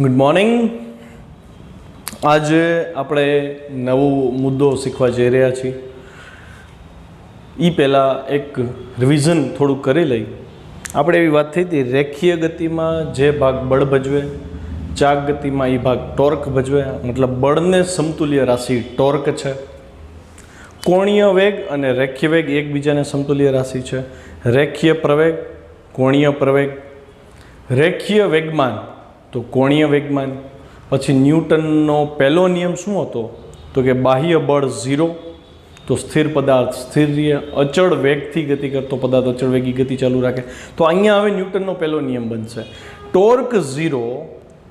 Good morning. આજે આપણે નવો મુદ્દો શીખવા જઈ રહ્યા છીએ. એ પહેલાં એક રિવિઝન થોડુંક કરી લઈ. આપણે એવી વાત થઈ હતી, રેખીય ગતિમાં જે ભાગ બળ ભજવે, ચાક ગતિમાં એ ભાગ ટોર્ક ભજવે, મતલબ બળને સમતુલ્ય રાશિ ટોર્ક છે. કોણીય વેગ અને રેખીય વેગ એકબીજાને સમતુલ્ય રાશિ છે. રેખીય પ્રવેગ, કોણીય પ્રવેગ, રેખીય વેગમાન તો કોણીય વેગમાન. પછી ન્યૂટનનો પહેલો નિયમ શું હતો? તો કે બાહ્ય બળ 0 તો સ્થિર પદાર્થ સ્થિર રહે, અચળ વેગથી ગતિ કરતો પદાર્થ અચળ વેગી ગતિ ચાલુ રાખે. તો અહીંયા હવે ન્યૂટનનો પહેલો નિયમ બનશે. ટોર્ક 0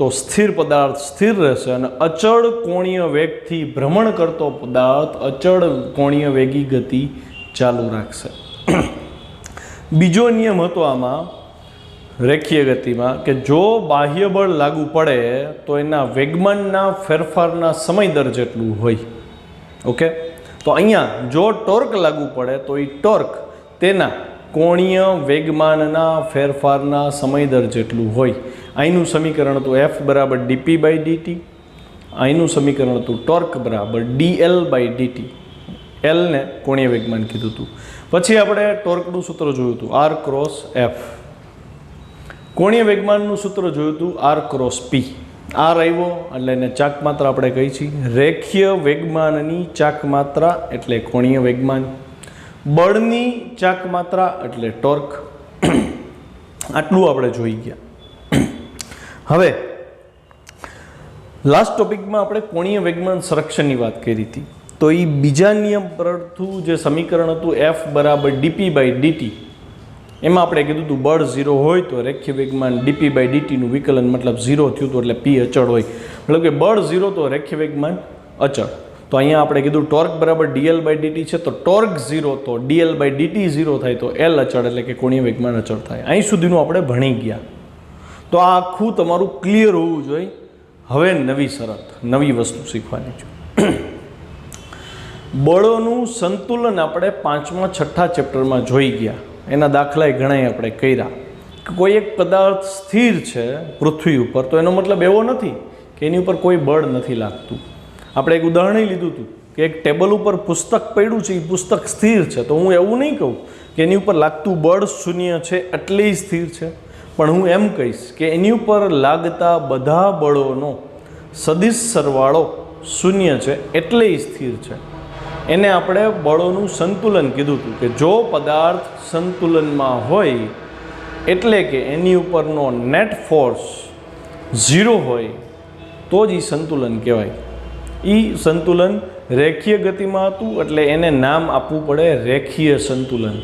તો સ્થિર પદાર્થ સ્થિર રહેશે અને અચળ કોણીય વેગથી ભ્રમણ કરતો પદાર્થ અચળ કોણીય વેગી ગતિ ચાલુ રાખશે. બીજો નિયમ હતો આમાં રેખીય ગતિમાં કે જો બાહ્ય બળ લાગુ પડે તો એના વેગમાનના ફેરફારના સમય દર જેટલું હોય. ઓકે, તો અહીંયા જો ટોર્ક લાગુ પડે તો એ ટોર્ક તેના કોણીય વેગમાનના ફેરફારના સમય દર જેટલું હોય. અહીંનું સમીકરણ હતું F બરાબર dp/dt, અહીંનું સમીકરણ હતું ટોર્ક બરાબર dl/dt. એલને કોણીય વેગમાન કીધું હતું. પછી આપણે ટોર્કનું સૂત્ર જોયું હતું R ક્રોસ F. કોણીય વેગમાનનું સૂત્ર જોયું હતું R ક્રોસ P. R આવ્યો એટલે એને ચાક માત્રા આપણે કહી છીએ. રેખીય વેગમાનની ચાક માત્રા એટલે કોણીય વેગમાન, બળની ચાક માત્રા એટલે ટોર્ક. આટલું આપણે જોઈ ગયા. હવે લાસ્ટ ટોપિકમાં આપણે કોણીય વેગમાન સંરક્ષણની વાત કરી હતી. તો એ બીજા નિયમ પરથી જે સમીકરણ હતું F બરાબર dp/dt, એમાં આપણે કીધું હતું બળ 0 હોય તો રેખીય વેગમાન dp/dt નું વિકલન મતલબ 0 થયું હતું એટલે p અચળ હોય. મતલબ કે બળ 0 તો રેખીય વેગમાન અચળ. તો અહીંયા આપણે કીધું ટોર્ક બરાબર dl/dt છે, તો ટોર્ક 0 તો dl/dt 0 થાય તો L અચળ એટલે કે કોણીય વેગમાન અચળ થાય. અહીં સુધીનું આપણે ભણી ગયા. તો આ આખું તમારું ક્લિયર હોવું જોઈએ. હવે નવી શરત, નવી વસ્તુ શીખવાની છે. બળોનું સંતુલન આપણે 5મા 6ઠા ચેપ્ટરમાં જોઈ ગયા. એના દાખલા ઘણા આપણે કર્યા. કોઈ એક પદાર્થ સ્થિર છે પૃથ્વી ઉપર તો એનો મતલબ એવો નથી કે એની ઉપર કોઈ બળ નથી લાગતું. આપણે એક ઉદાહરણ લીધું હતું કે એક ટેબલ ઉપર પુસ્તક પડ્યું છે, એ પુસ્તક સ્થિર છે. તો હું એવું નહીં કહું કે એની ઉપર લાગતું બળ શૂન્ય છે એટલે સ્થિર છે, પણ હું એમ કહીશ કે એની ઉપર લાગતા બધા બળોનો સદિશ સરવાળો શૂન્ય છે એટલે સ્થિર છે. એને આપણે બળોનું સંતુલન કીધું હતું કે જો પદાર્થ સંતુલનમાં હોય એટલે કે એની ઉપરનો નેટ ફોર્સ 0 હોય તો જ એ સંતુલન કહેવાય. એ સંતુલન રેખીય ગતિમાં હતું એટલે એને નામ આપવું પડે રેખીય સંતુલન.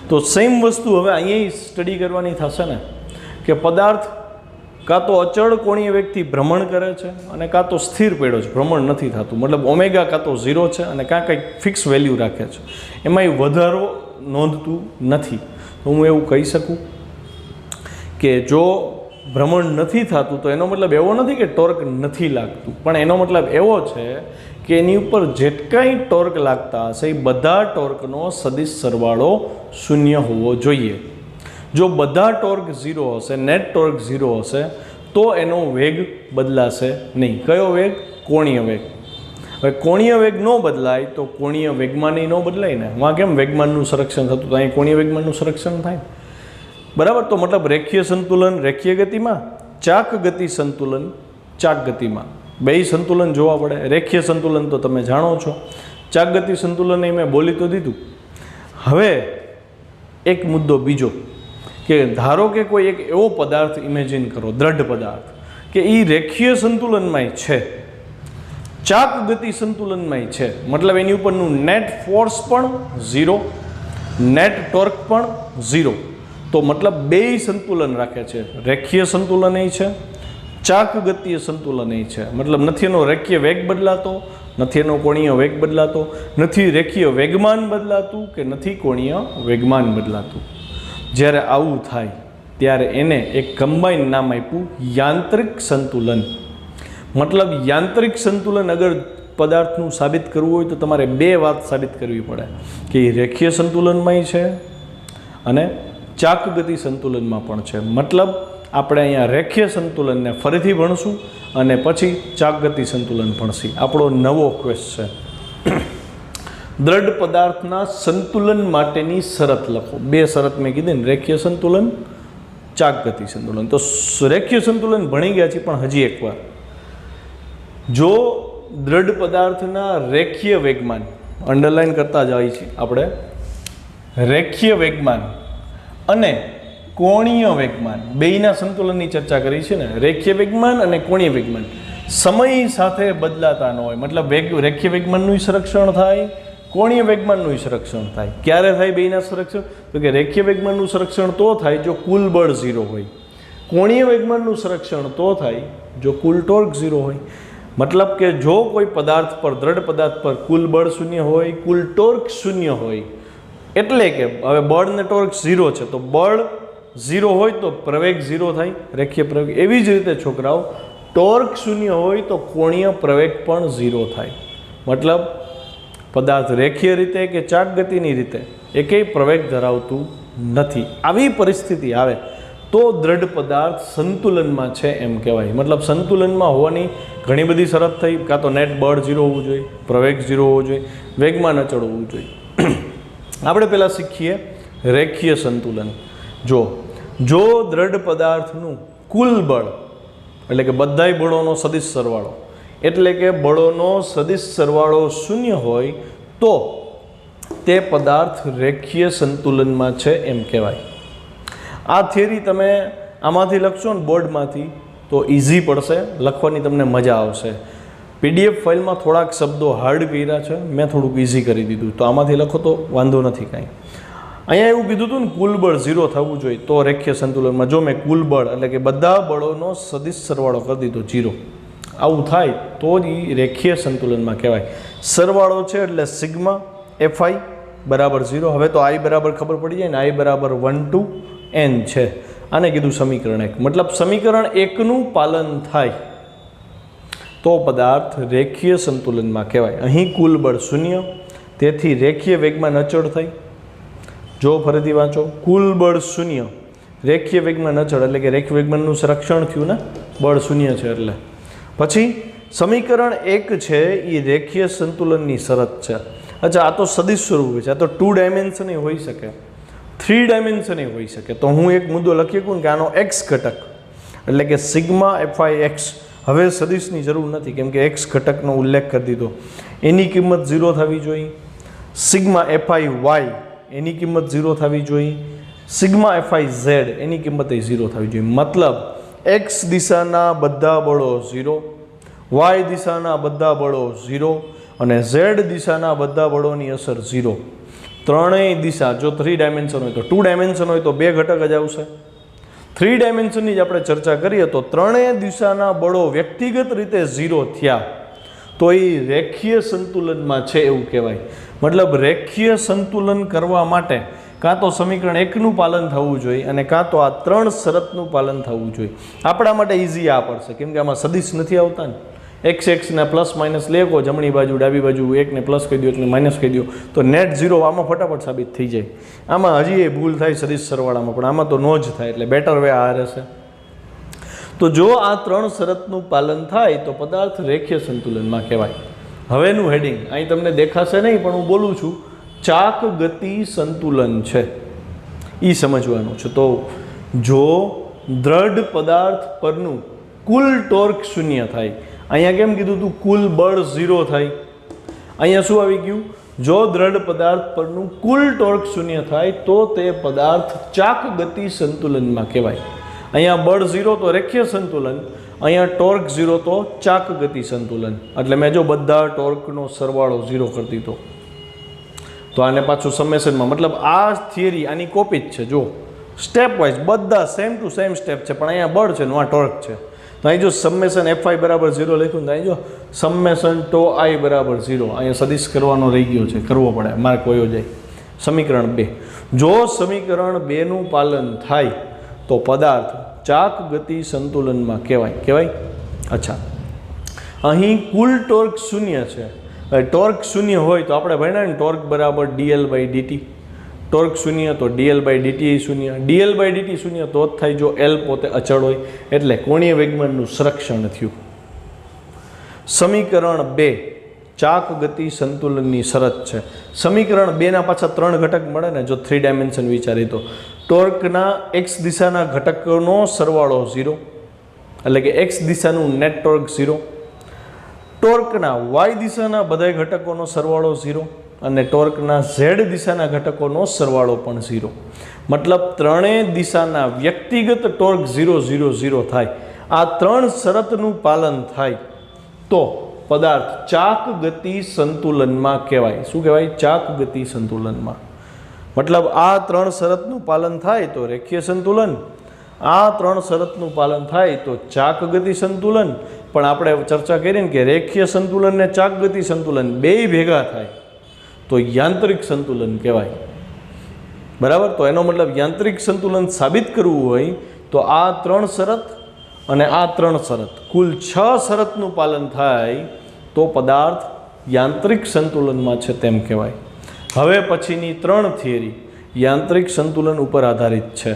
તો સેમ વસ્તુ હવે અહીંયા સ્ટડી કરવાની થશે ને કે પદાર્થ કાં તો અચળ કોણીય વેગથી ભ્રમણ કરે છે અને કાં તો સ્થિર પડ્યો છે, ભ્રમણ નથી થતું. મતલબ ઓમેગા કાં તો 0 છે અને કાં કંઈક ફિક્સ વેલ્યુ રાખે છે, એમાં વધારો નોંધતું નથી. તો હું એવું કહી શકું કે જો ભ્રમણ નથી થતું તો એનો મતલબ એવો નથી કે ટોર્ક નથી લાગતું, પણ એનો મતલબ એવો છે કે એની ઉપર જેટકાંઈ ટોર્ક લાગતા હશે એ બધા ટોર્કનો સદિશ સરવાળો શૂન્ય હોવો જોઈએ. જો બધા ટોર્ક 0 હશે, નેટ ટોર્ક 0 હશે તો એનો વેગ બદલાશે નહીં. કયો વેગ? કોણીય વેગ. હવે કોણીય વેગ ન બદલાય તો કોણીય વેગમાન ન બદલાય ને. વાં કેમ વેગમાનનું સંરક્ષણ થતું, તો અહીં કોણીય વેગમાનનું સંરક્ષણ થાય. બરાબર. તો મતલબ રેખીય સંતુલન રેખીય ગતિમાં, ચાક ગતિ સંતુલન ચાક ગતિમાં. બે સંતુલન જોવા પડે. રેખીય સંતુલન તો તમે જાણો છો, ચાક ગતિ સંતુલન એ મેં બોલી તો દીધું. હવે એક મુદ્દો બીજો કે ધારો કે કોઈ એક એવો પદાર્થ ઇમેજિન કરો, દ્રઢ પદાર્થ, કે એ રેખીય સંતુલનમાંય છે, ચાક ગતિ સંતુલનમાંય છે. મતલબ એની ઉપરનું નેટ ફોર્સ પણ 0, નેટ ટોર્ક પણ 0. તો મતલબ બે સંતુલન રાખે છે. રેખીય સંતુલન છે, ચાક ગતિય સંતુલન છે. મતલબ નથી એનો રેખીય વેગ બદલાતો, નથી એનો કોણીય વેગ બદલાતો, નથી રેખીય વેગમાન બદલાતું કે નથી કોણીય વેગમાન બદલાતું. જ્યારે આવું થાય ત્યારે એને એક કમ્બાઇન નામ આપ્યું યાંત્રિક સંતુલન. મતલબ યાંત્રિક સંતુલન અગર પદાર્થનું સાબિત કરવું હોય તો તમારે બે વાત સાબિત કરવી પડે કે એ રેખીય સંતુલનમાંય છે અને ચાક ગતિ સંતુલનમાં પણ છે. મતલબ આપણે અહીંયા રેખીય સંતુલનને ફરીથી ભણશું અને પછી ચાકગતિ સંતુલન ભણશી. આપણો નવો ક્વેશ્ચ છે, દ્રઢ પદાર્થના સંતુલન માટેની શરત લખો. 2 શરત મેં કીધી ને, રેખીય સંતુલન, ચાકગતિ સંતુલન. તો રેખીય સંતુલન ભણી ગયા છીએ, પણ હજી એકવાર, જો દ્રઢ પદાર્થના રેખીય વેગમાન, અંડરલાઈન કરતા જાય છે આપણે, રેખીય વેગમાન અને કોણીય વેગમાન બેયના સંતુલનની ચર્ચા કરી છે ને. રેખીય વેગમાન અને કોણીય વેગમાન સમય સાથે બદલાતા ન હોય, મતલબ રેખીય વેગમાનનું સંરક્ષણ થાય, કોણીય વેગમાનનું સંરક્ષણ થાય. ક્યારે થાય બેયના સંરક્ષણ? તો કે રેખીય વેગમાનનું સંરક્ષણ તો થાય જો કુલ બળ 0 હોય, કોણીય વેગમાનનું સંરક્ષણ તો થાય જો કુલ ટોર્ક 0 હોય. મતલબ કે જો કોઈ પદાર્થ પર, દ્રઢ પદાર્થ પર કુલ બળ 0 હોય, કુલ ટોર્ક 0 હોય, એટલે કે હવે બળ ને ટોર્ક 0 છે, તો બળ 0 હોય તો પ્રવેગ 0 થાય, રેખીય પ્રવેગ. એવી જ રીતે છોકરાઓ, ટોર્ક 0 હોય તો કોણીય પ્રવેગ પણ 0 થાય. મતલબ પદાર્થ રેખીય રીતે કે ચાકગતિની રીતે એકેય પ્રવેગ ધરાવતું નથી. આવી પરિસ્થિતિ આવે તો દ્રઢ પદાર્થ સંતુલનમાં છે એમ કહેવાય. મતલબ સંતુલનમાં હોવાની ઘણી બધી શરત થઈ, કાં તો નેટ બળ 0 હોવું જોઈએ, પ્રવેગ 0 હોવો જોઈએ, વેગમાન અચળ હોવું જોઈએ. આપણે પહેલાં શીખીએ રેખીય સંતુલન. જો દ્રઢ પદાર્થનું કુલ બળ, એટલે કે બધાય બળોનો સદિશ સરવાળો, એટલે કે બળોનો સદિશ સરવાળો 0 હોય તો તે પદાર્થ રેખીય સંતુલનમાં છે એમ કહેવાય. આ થિયરી તમે આમાંથી લખશો ને બોર્ડમાંથી તો ઇઝી પડશે, લખવાની તમને મજા આવશે. PDF ફાઇલમાં થોડાક શબ્દો હાર્ડ કર્યા છે, મેં થોડુંક ઇઝી કરી દીધું, તો આમાંથી લખો તો વાંધો નથી કાંઈ. અહીંયા એવું કીધું હતું ને, કુલ બળ 0 થવું જોઈએ તો રેખીય સંતુલનમાં. જો મેં કુલ બળ એટલે કે બધા બળોનો સદિશ સરવાળો કરી દીધો 0, આવું થાય તો જ એ રેખીય સંતુલનમાં કહેવાય. સરવાળો છે એટલે સિગ્મા FI બરાબર 0. હવે તો I બરાબર ખબર પડી જાય ને, I બરાબર 1 to n છે. આને કીધું સમીકરણ 1. મતલબ સમીકરણ 1નું પાલન થાય તો પદાર્થ રેખીય સંતુલનમાં કહેવાય. અહીં કુલ બળ 0, તેથી રેખીય વેગમાન અચળ થાય. જો ફરીથી વાંચો, કુલ બળ 0, રેખીય વેગમાન અચળ, એટલે કે રેખીય વેગમાનનું સંરક્ષણ થયું ને, બળ 0 છે એટલે. પછી સમીકરણ 1 છે એ રેખીય સંતુલનની શરત છે. અચ્છા, આ તો સદિશ સ્વરૂપ છે, આ તો 2 ડાયમેન્શન હોઈ શકે, 3 ડાયમેન્શન હોઈ શકે. તો હું એક મુદ્દો લખી શકું કે આનો x ઘટક એટલે કે સિગ્મા FIX, હવે સદિશની જરૂર નથી કેમ કે x ઘટકનો ઉલ્લેખ કરી દીધો, એની કિંમત 0 થવી જોઈએ. સિગ્મા FIY એની કિંમત 0 થવી જોઈએ. સિગ્મા FIZ એની કિંમત 0 થવી જોઈએ. મતલબ x દિશાના બધા બળો 0, y દિશાના બધા બળો 0 અને z દિશાના બધા બળોની અસર 0. ત્રણેય દિશા, જો 3 ડાયમેન્શન હોય તો 2 ડાયમેન્શન હોય તો 2 ઘટક જ આવશે. 3 ડાયમેન્શનની જ આપણે ચર્ચા કરીએ તો ત્રણેય દિશાના બળો વ્યક્તિગત રીતે 0 થયા તો એ રેખીય સંતુલનમાં છે એવું કહેવાય. મતલબ રેખીય સંતુલન કરવા માટે કાં તો સમીકરણ 1નું પાલન થવું જોઈએ અને કાં તો આ 3 શરતનું પાલન થવું જોઈએ. આપણા માટે ઇઝી આ પડશે કેમ કે આમાં સદિશ નથી આવતા ને. x ને પ્લસ માઇનસ લેખો, જમણી બાજુ ડાબી બાજુ 1 ને પ્લસ કહી દો એટલે માઇનસ કહી દો તો નેટ 0 આમાં ફટાફટ સાબિત થઈ જાય. આમાં હજી એ ભૂલ થાય સદિશ સરવાળામાં, પણ આમાં તો નો જ થાય એટલે બેટર વે આ રહેશે. તો જો આ 3 શરતનું પાલન થાય તો પદાર્થ રેખીય સંતુલનમાં કહેવાય. હવેનું હેડિંગ અહીં તમને દેખાશે નહીં પણ હું બોલું છું, ચાક ગતિ સંતુલન છે એ સમજવાનું છે. તો જો દ્રઢ પદાર્થ પરનું કુલ ટોર્ક 0 થાય, અહીંયા કેમ કીધું તું કુલ બળ 0 થાય, અહીંયા શું આવી ગયું, જો દ્રઢ પદાર્થ પરનું કુલ ટોર્ક 0 થાય તો તે પદાર્થ ચાક ગતિ સંતુલનમાં કહેવાય. અહીંયા બળ 0 તો રેખીય સંતુલન, અહીંયા ટોર્ક 0 તો ચાક ગતિ સંતુલન. એટલે મેં જો બધા ટોર્કનો સરવાળો 0 કરી દીધો તો આને પાછું સમેશનમાં, મતલબ આ થિયરી આની કોપી જ છે. જો સ્ટેપ વાઇઝ બધા સેમ ટુ સેમ સ્ટેપ છે, પણ અહીંયા બળ છે ને આ ટોર્ક છે. તો અહીં જો સમેશન FI બરાબર 0 લખ્યું ને અહીં જો સમેશન ટો I બરાબર 0, અહીંયા સદિશ કરવાનો રહી ગયો છે, કરવો પડે, માર્ક વયો જાય. સમીકરણ 2, જો સમીકરણ 2નું પાલન થાય તો પદાર્થ ચાક ગતિ સંતુલનમાં કહેવાય. અચ્છા, અહીં કુલ ટોર્ક 0 છે. ટોર્ક 0 હોય તો આપણે ભણ્યા ને ટોર્ક બરાબર dl/dt. ટોર્ક શૂન્ય તો ડીએલ બાય ડીટી શૂન્ય, ડીએલ બાય ડીટી શૂન્ય તો જ થાય જો એલ પોતે અચળ હોય, એટલે કોણીય વેગમાનનું સંરક્ષણ થયું. સમીકરણ 2 ચાક ગતિ સંતુલનની શરત છે. સમીકરણ 2ના પાછા 3 ઘટક મળે ને જો 3 ડાયમેન્શન વિચારી તો. ટોર્કના એક્સ દિશાના ઘટકોનો સરવાળો 0, એટલે કે એક્સ દિશાનું નેટ ટોર્ક 0. ટોર્કના વાય દિશાના બધા ઘટકોનો સરવાળો 0 અને ટોર્કના ઝેડ દિશાના ઘટકોનો સરવાળો પણ 0. મતલબ ત્રણેય દિશાના વ્યક્તિગત ટોર્ક 0 0 0 થાય. આ 3 શરતનું પાલન થાય તો પદાર્થ ચાક ગતિ સંતુલનમાં કહેવાય. શું કહેવાય? ચાક ગતિ સંતુલનમાં. મતલબ આ 3 શરતનું પાલન થાય તો રેખીય સંતુલન, આ 3 શરતનું પાલન થાય તો ચાક ગતિ સંતુલન. પણ આપણે ચર્ચા કરી ને કે રેખીય સંતુલન ને ચાક ગતિ સંતુલન બેય ભેગા થાય તો યાંત્રિક સંતુલન કહેવાય. બરાબર? તો એનો મતલબ યાંત્રિક સંતુલન સાબિત કરવું હોય તો આ 3 શરત અને આ 3 શરત કુલ 6 શરતનું પાલન થાય તો પદાર્થ યાંત્રિક સંતુલનમાં છે તેમ કહેવાય. હવે પછીની 3 થિયરી યાંત્રિક સંતુલન ઉપર આધારિત છે.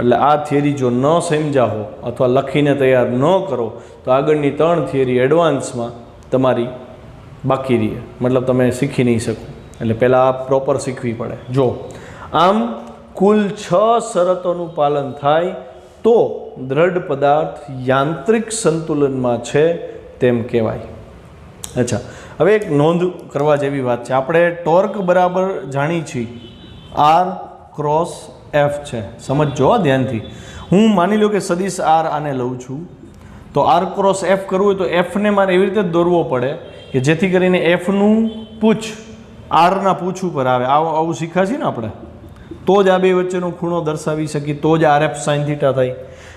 એટલે આ થિયરી જો ન સમજ્યા હો અથવા લખીને તૈયાર ન કરો તો આગળની 3 થિયરી એડવાન્સમાં તમારી બાકી રહે, મતલબ તમે શીખી નહીં શકો. એટલે પહેલાં આ પ્રોપર શીખવી પડે. જો આમ કુલ 6 શરતોનું પાલન થાય તો દ્રઢ પદાર્થ યાંત્રિક સંતુલનમાં છે તેમ કહેવાય. અચ્છા, હવે એક નોંધ કરવા જેવી વાત છે. આપણે ટોર્ક બરાબર જાણી છીએ આર ક્રોસ એફ છે. સમજો ધ્યાનથી. હું માની લો કે સદિશ આર આને લઉં છું તો આર ક્રોસ એફ કરવું હોય તો એફને મારે એવી રીતે દોરવો પડે કે જેથી કરીને એફનું પૂછ આરના પૂછ ઉપર આવે. આવું શીખાશી ને આપણે તો જ આ બે વચ્ચેનો ખૂણો દર્શાવી શકીએ, તો જ આર એફ સાઇન થીટા થાય.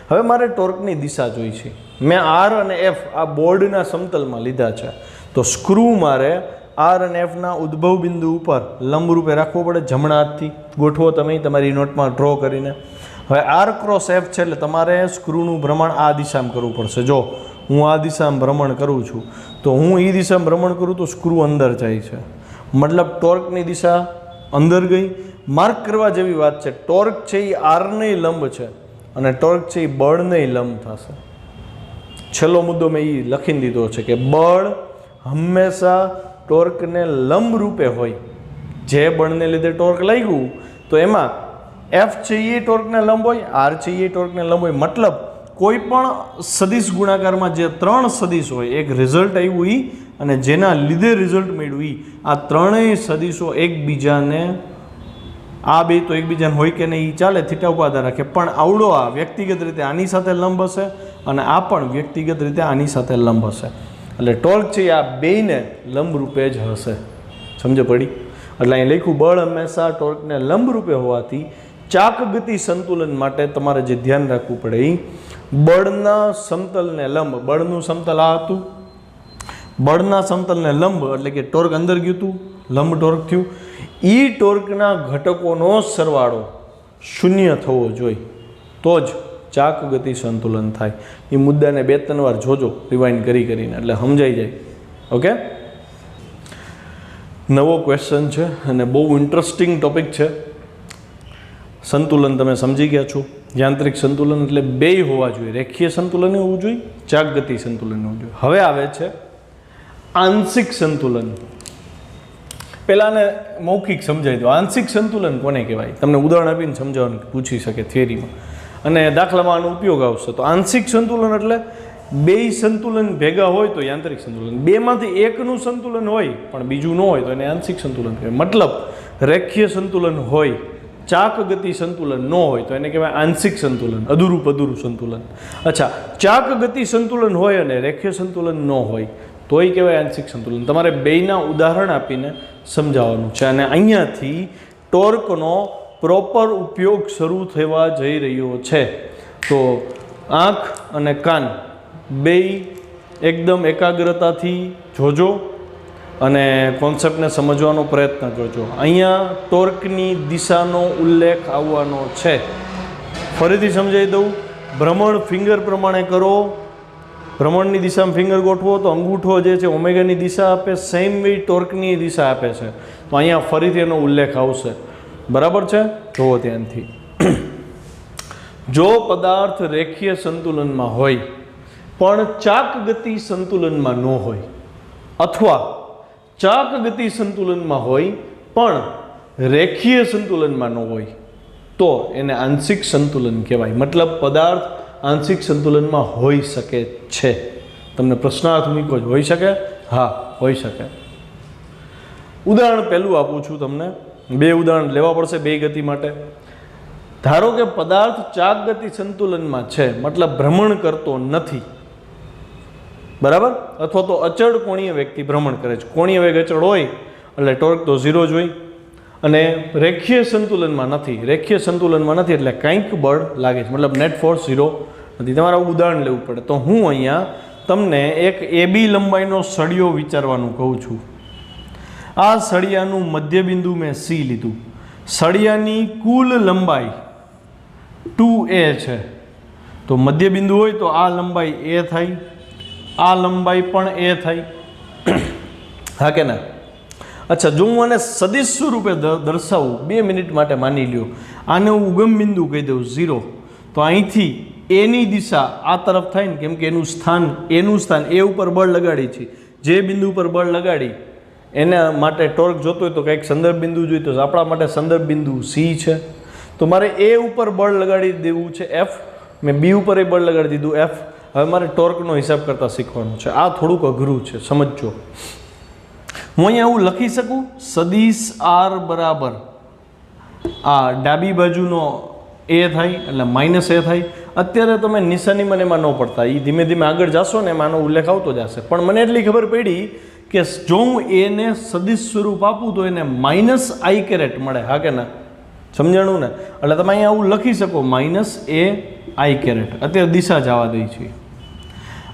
હવે મારે ટોર્કની દિશા જોઈ છે. મેં આર અને એફ આ બોર્ડના સમતલમાં લીધા છે તો સ્ક્રૂ મારે આર અને એફના ઉદ્ભવ બિંદુ ઉપર લંબરૂપે રાખવો પડે. જમણા હાથથી ગોઠવો તમે તમારી નોટમાં ડ્રો કરીને. હવે આર ક્રોસ એફ છે એટલે તમારે સ્ક્રૂનું ભ્રમણ આ દિશામાં કરવું પડશે. જો હું આ દિશામાં ભ્રમણ કરું છું તો હું એ દિશામાં ભ્રમણ કરું તો સ્ક્રૂ અંદર જાય છે, મતલબ ટોર્કની દિશા અંદર ગઈ. માર્ક કરવા જેવી વાત છે, ટોર્ક છે એ આરને લંબ છે અને ટોર્ક છે એ બળને લંબ થશે. છેલ્લો મુદ્દો મેં એ લખીને દીધો છે કે બળ હંમેશા ટોર્કને લંબ રૂપે હોય. જે બળને લીધે ટોર્ક લાગ્યું તો એમાં એફ છે એ ટોર્કને લંબ હોય, આર છે એ ટોર્કને લંબ હોય. મતલબ કોઈ પણ સદિશ ગુણાકારમાં જે 3 સદિશ હોય, એક રિઝલ્ટ આવ્યું એ અને જેના લીધે રિઝલ્ટ મળ્યું એ, આ ત્રણેય સદિશો એકબીજાને, આ બે તો એકબીજાને હોય કે નહીં એ ચાલે, થીટા ઉપર આધાર રાખે. પણ આવડો આ વ્યક્તિગત રીતે આની સાથે લંબ હશે અને આ પણ વ્યક્તિગત રીતે આની સાથે લંબ હશે. એટલે ટોર્ક છે આ બેયને લંબ રૂપે જ હશે. સમજ પડી? એટલે અહીં લખ્યું બળ હંમેશા ટોર્કને લંબ રૂપે હોવાથી ચાક ગતિ સંતુલન માટે તમારે જે ધ્યાન રાખવું પડે એ બળના સમતલને લંબ, બળનું સમતલ આ હતું, બળના સમતલને લંબ એટલે કે ટોર્ક અંદર ગયું હતું, લંબ ટોર્ક થયું. એ ટોર્કના ઘટકોનો સરવાળો 0 થવો જોઈએ તો જ ચાક ગતિ સંતુલન થાય. એ મુદ્દાને 2-3 વાર જોજો રિવાઇન્ડ કરીને એટલે સમજાઈ જાય. ઓકે, નવો ક્વેશ્ચન છે અને બહુ ઇન્ટરેસ્ટિંગ ટોપિક છે. સંતુલન તમે સમજી ગયા છો. યાંત્રિક સંતુલન એટલે બેય હોવા જોઈએ, રેખીય સંતુલન હોવું જોઈએ, ચાક ગતિ સંતુલન હોવું જોઈએ. હવે આવે છે આંશિક સંતુલન. પહેલાંને મૌખિક સમજાવી દો. આંશિક સંતુલન કોને કહેવાય? તમને ઉદાહરણ આપીને સમજાવવાનું પૂછી શકે થિયરીમાં અને દાખલામાં આનો ઉપયોગ આવશે. તો આંશિક સંતુલન એટલે બેય સંતુલન ભેગા હોય તો યાંત્રિક સંતુલન. બેમાંથી એકનું સંતુલન હોય પણ બીજું ન હોય તો એને આંશિક સંતુલન કહેવાય. મતલબ રેખીય સંતુલન હોય, ચાક ગતિ સંતુલન ન હોય તો એને કહેવાય આંશિક સંતુલન, અધૂરું સંતુલન. અચ્છા, ચાક ગતિ સંતુલન હોય અને રેખીય સંતુલન ન હોય તો એ કહેવાય આંશિક સંતુલન. તમારે બેયના ઉદાહરણ આપીને સમજાવવાનું છે. અને અહીંયાથી ટોર્કનો પ્રોપર ઉપયોગ શરૂ થવા જઈ રહ્યો છે. તો આંખ અને કાન બેય એકદમ એકાગ્રતાથી જોજો અને કોન્સેપ્ટને સમજવાનો પ્રયત્ન કરજો. અહીંયા ટોર્કની દિશાનો ઉલ્લેખ આવવાનો છે. ફરીથી સમજાવી દઉં, ભ્રમણ ફિંગર પ્રમાણે કરો. ભ્રમણની દિશામાં ફિંગર ગોઠવો તો અંગૂઠો જે છે ઓમેગાની દિશા આપે, સેમ વે ટોર્કની દિશા આપે છે. તો અહીંયા ફરીથી એનો ઉલ્લેખ આવશે. બરાબર છે? જુઓ ધ્યાનથી. જો પદાર્થ રેખીય સંતુલનમાં હોય પણ ચાક ગતિ સંતુલનમાં ન હોય, અથવા ચાક ગતિ સંતુલનમાં હોય પણ રેખીય સંતુલનમાં ન હોય, તો એને આંશિક સંતુલન કહેવાય. મતલબ પદાર્થ આંશિક સંતુલનમાં હોઈ શકે છે. તમને પ્રશ્નાર્થ મૂક્યો હોઈ શકે? હા, હોઈ શકે. ઉદાહરણ પહેલું આપું છું તમને. 2 ઉદાહરણ લેવા પડશે 2 ગતિ માટે. ધારો કે પદાર્થ ચાક ગતિ સંતુલનમાં છે, મતલબ ભ્રમણ કરતો નથી, બરાબર? અથવા તો અચળ કોણીય વેગથી ભ્રમણ કરે છે. કોણીય વેગ અચળ હોય એટલે ટોર્ક તો 0 જ હોય. અને રેખીય સંતુલનમાં નથી, રેખીય સંતુલનમાં નથી એટલે કંઈક બળ લાગે છે, મતલબ નેટ ફોર્સ 0 નથી. તમારે ઉદાહરણ લેવું પડે. તો હું અહીંયા તમને એક AB લંબાઈનો સળિયો વિચારવાનું કહું છું. આ સળિયાનું મધ્યબિંદુ મેં C લીધું. સળિયાની કુલ લંબાઈ 2a છે. તો મધ્યબિંદુ હોય તો આ લંબાઈ a થાય, આ લંબાઈ પણ a થાય. હા કે ના? અચ્છા, જો હું આને સદિશ સ્વરૂપે દર્શાવું 2 મિનિટ માટે માની લ્યો, આને હું ઉગમ બિંદુ કહી દઉં 0, તો અહીંથી એની દિશા આ તરફ થાય ને, કેમ કે એનું સ્થાન એ ઉપર બળ લગાડી છે. જે બિંદુ ઉપર બળ લગાડી એના માટે ટોર્ક જોતો હોય તો કંઈક સંદર્ભ બિંદુ જોઈતો, આપણા માટે સંદર્ભ બિંદુ C છે. તો મારે એ ઉપર બળ લગાડી દેવું છે F, મેં B ઉપર એ બળ લગાડી દીધું F. હવે મારે ટોર્કનો હિસાબ કરતાં શીખવાનું છે. આ થોડુંક અઘરું છે, સમજજો. હું અહીંયા એવું લખી શકું, સદિશ R બરાબર આ ડાબી બાજુનો A થાય એટલે -A થાય. અત્યારે તમે નિશાનીમાં એમાં ન પડતા, એ ધીમે ધીમે આગળ જશો ને એમાં આનો ઉલ્લેખ આવતો જશે. પણ મને એટલી ખબર પડી કે જો હું એને સદિશ સ્વરૂપ આપું તો એને -i મળે. હા કે ના? સમજાણું ને? એટલે તમે અહીંયા આવું લખી શકો -ai. અત્યારે દિશા જવા દઈ છે.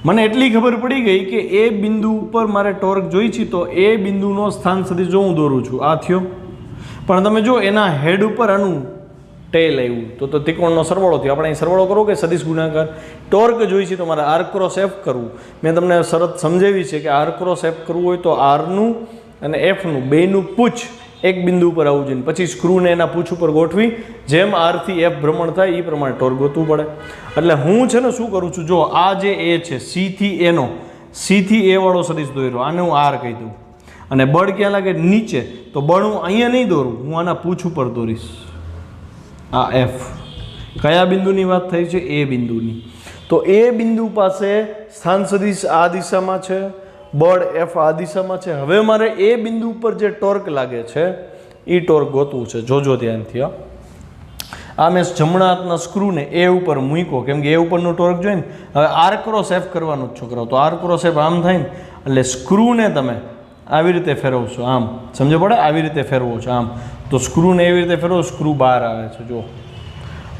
મને એટલી ખબર પડી ગઈ કે એ બિંદુ ઉપર મારે ટોર્ક જોઈ છે, તો એ બિંદુનો સ્થાન સદિશ જો હું દોરું છું, આ થયો. પણ તમે જો એના હેડ ઉપર આનું ટેલ આવ્યું તો ત્રિકોણનો સરવાળો થયો. આપણે અહીં સરવાળો કરો કે સદિશ ગુણાકાર? ટોર્ક જોઈ છે તો મારે R ક્રોસ F કરવું. મેં તમને શરત સમજાવી છે કે R ક્રોસ F કરવું હોય તો Rનું અને Fનું બેયનું પૂછ એક બિંદુ ઉપર આવવું જોઈએ. પછી સ્ક્રૂને એના પૂછ ઉપર ગોઠવી જેમ R થી F ભ્રમણ થાય એ પ્રમાણે ટોર્ક ગોતવું પડે. એટલે હું છે ને શું કરું છું, જો આ જે A છે C થી A વાળો સદિશ દોર્યો, આને હું R કહી દઉં. અને બળ ક્યાં લાગે? નીચે. તો બળ હું અહીંયા નહીં દોરું, હું આના પૂછ ઉપર દોરીશ. આ F કયા બિંદુની વાત થઈ છે? A બિંદુની. તો A બિંદુ પાસે સ્થાન સદિશ આ દિશામાં છે, બળ F આ દિશામાં છે. હવે મારે એ બિંદુ ઉપર જે ટોર્ક લાગે છે એ ટોર્ક ગોતવું છે. જોજો ધ્યાનથી. આ મેં જમણા હાથના સ્ક્રૂને એ ઉપર મૂક્યો, કેમ કે એ ઉપરનું ટોર્ક જોઈએ ને. હવે R ક્રોસ F કરવાનું જ છોકરાઓ. તો R ક્રોસ F આમ થાય ને, એટલે સ્ક્રૂને તમે આવી રીતે ફેરવશો, આમ સમજો પડે, આવી રીતે ફેરવો છો આમ. તો સ્ક્રૂને એવી રીતે ફેરવો, સ્ક્રૂ બહાર આવે છે. જો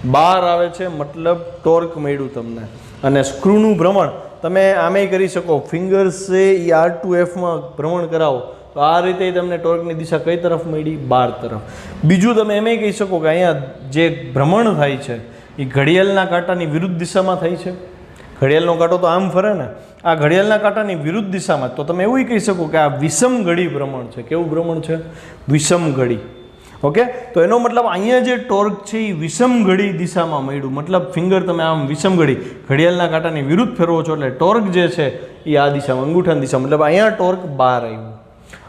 બહાર આવે છે મતલબ ટોર્ક મળ્યું તમને. અને સ્ક્રૂનું ભ્રમણ તમે આમે કરી શકો, ફિંગર્સે એ R2Fમાં ભ્રમણ કરાવો તો આ રીતે તમને ટોર્કની દિશા કઈ તરફ મળી? બહાર તરફ. બીજું તમે એમ કહી શકો કે અહીંયા જે ભ્રમણ થાય છે એ ઘડિયાળના કાંટાની વિરુદ્ધ દિશામાં થાય છે. ઘડિયાળનો કાંટો તો આમ ફરે ને, આ ઘડિયાળના કાંટાની વિરુદ્ધ દિશામાં. તો તમે એવું કહી શકો કે આ વિષમ ઘડી ભ્રમણ છે. કેવું ભ્રમણ છે? વિષમ ઘડી. ઓકે, તો એનો મતલબ અહીંયા જે ટોર્ક છે એ વિષમ ઘડી દિશામાં મળ્યું. મતલબ ફિંગર તમે આમ વિષમ ઘડી ઘડિયાળના કાંટાની વિરુદ્ધ ફેરવો છો એટલે ટોર્ક જે છે એ આ દિશામાં, અંગૂઠાની દિશામાં. મતલબ અહીંયા ટોર્ક બહાર આવ્યું.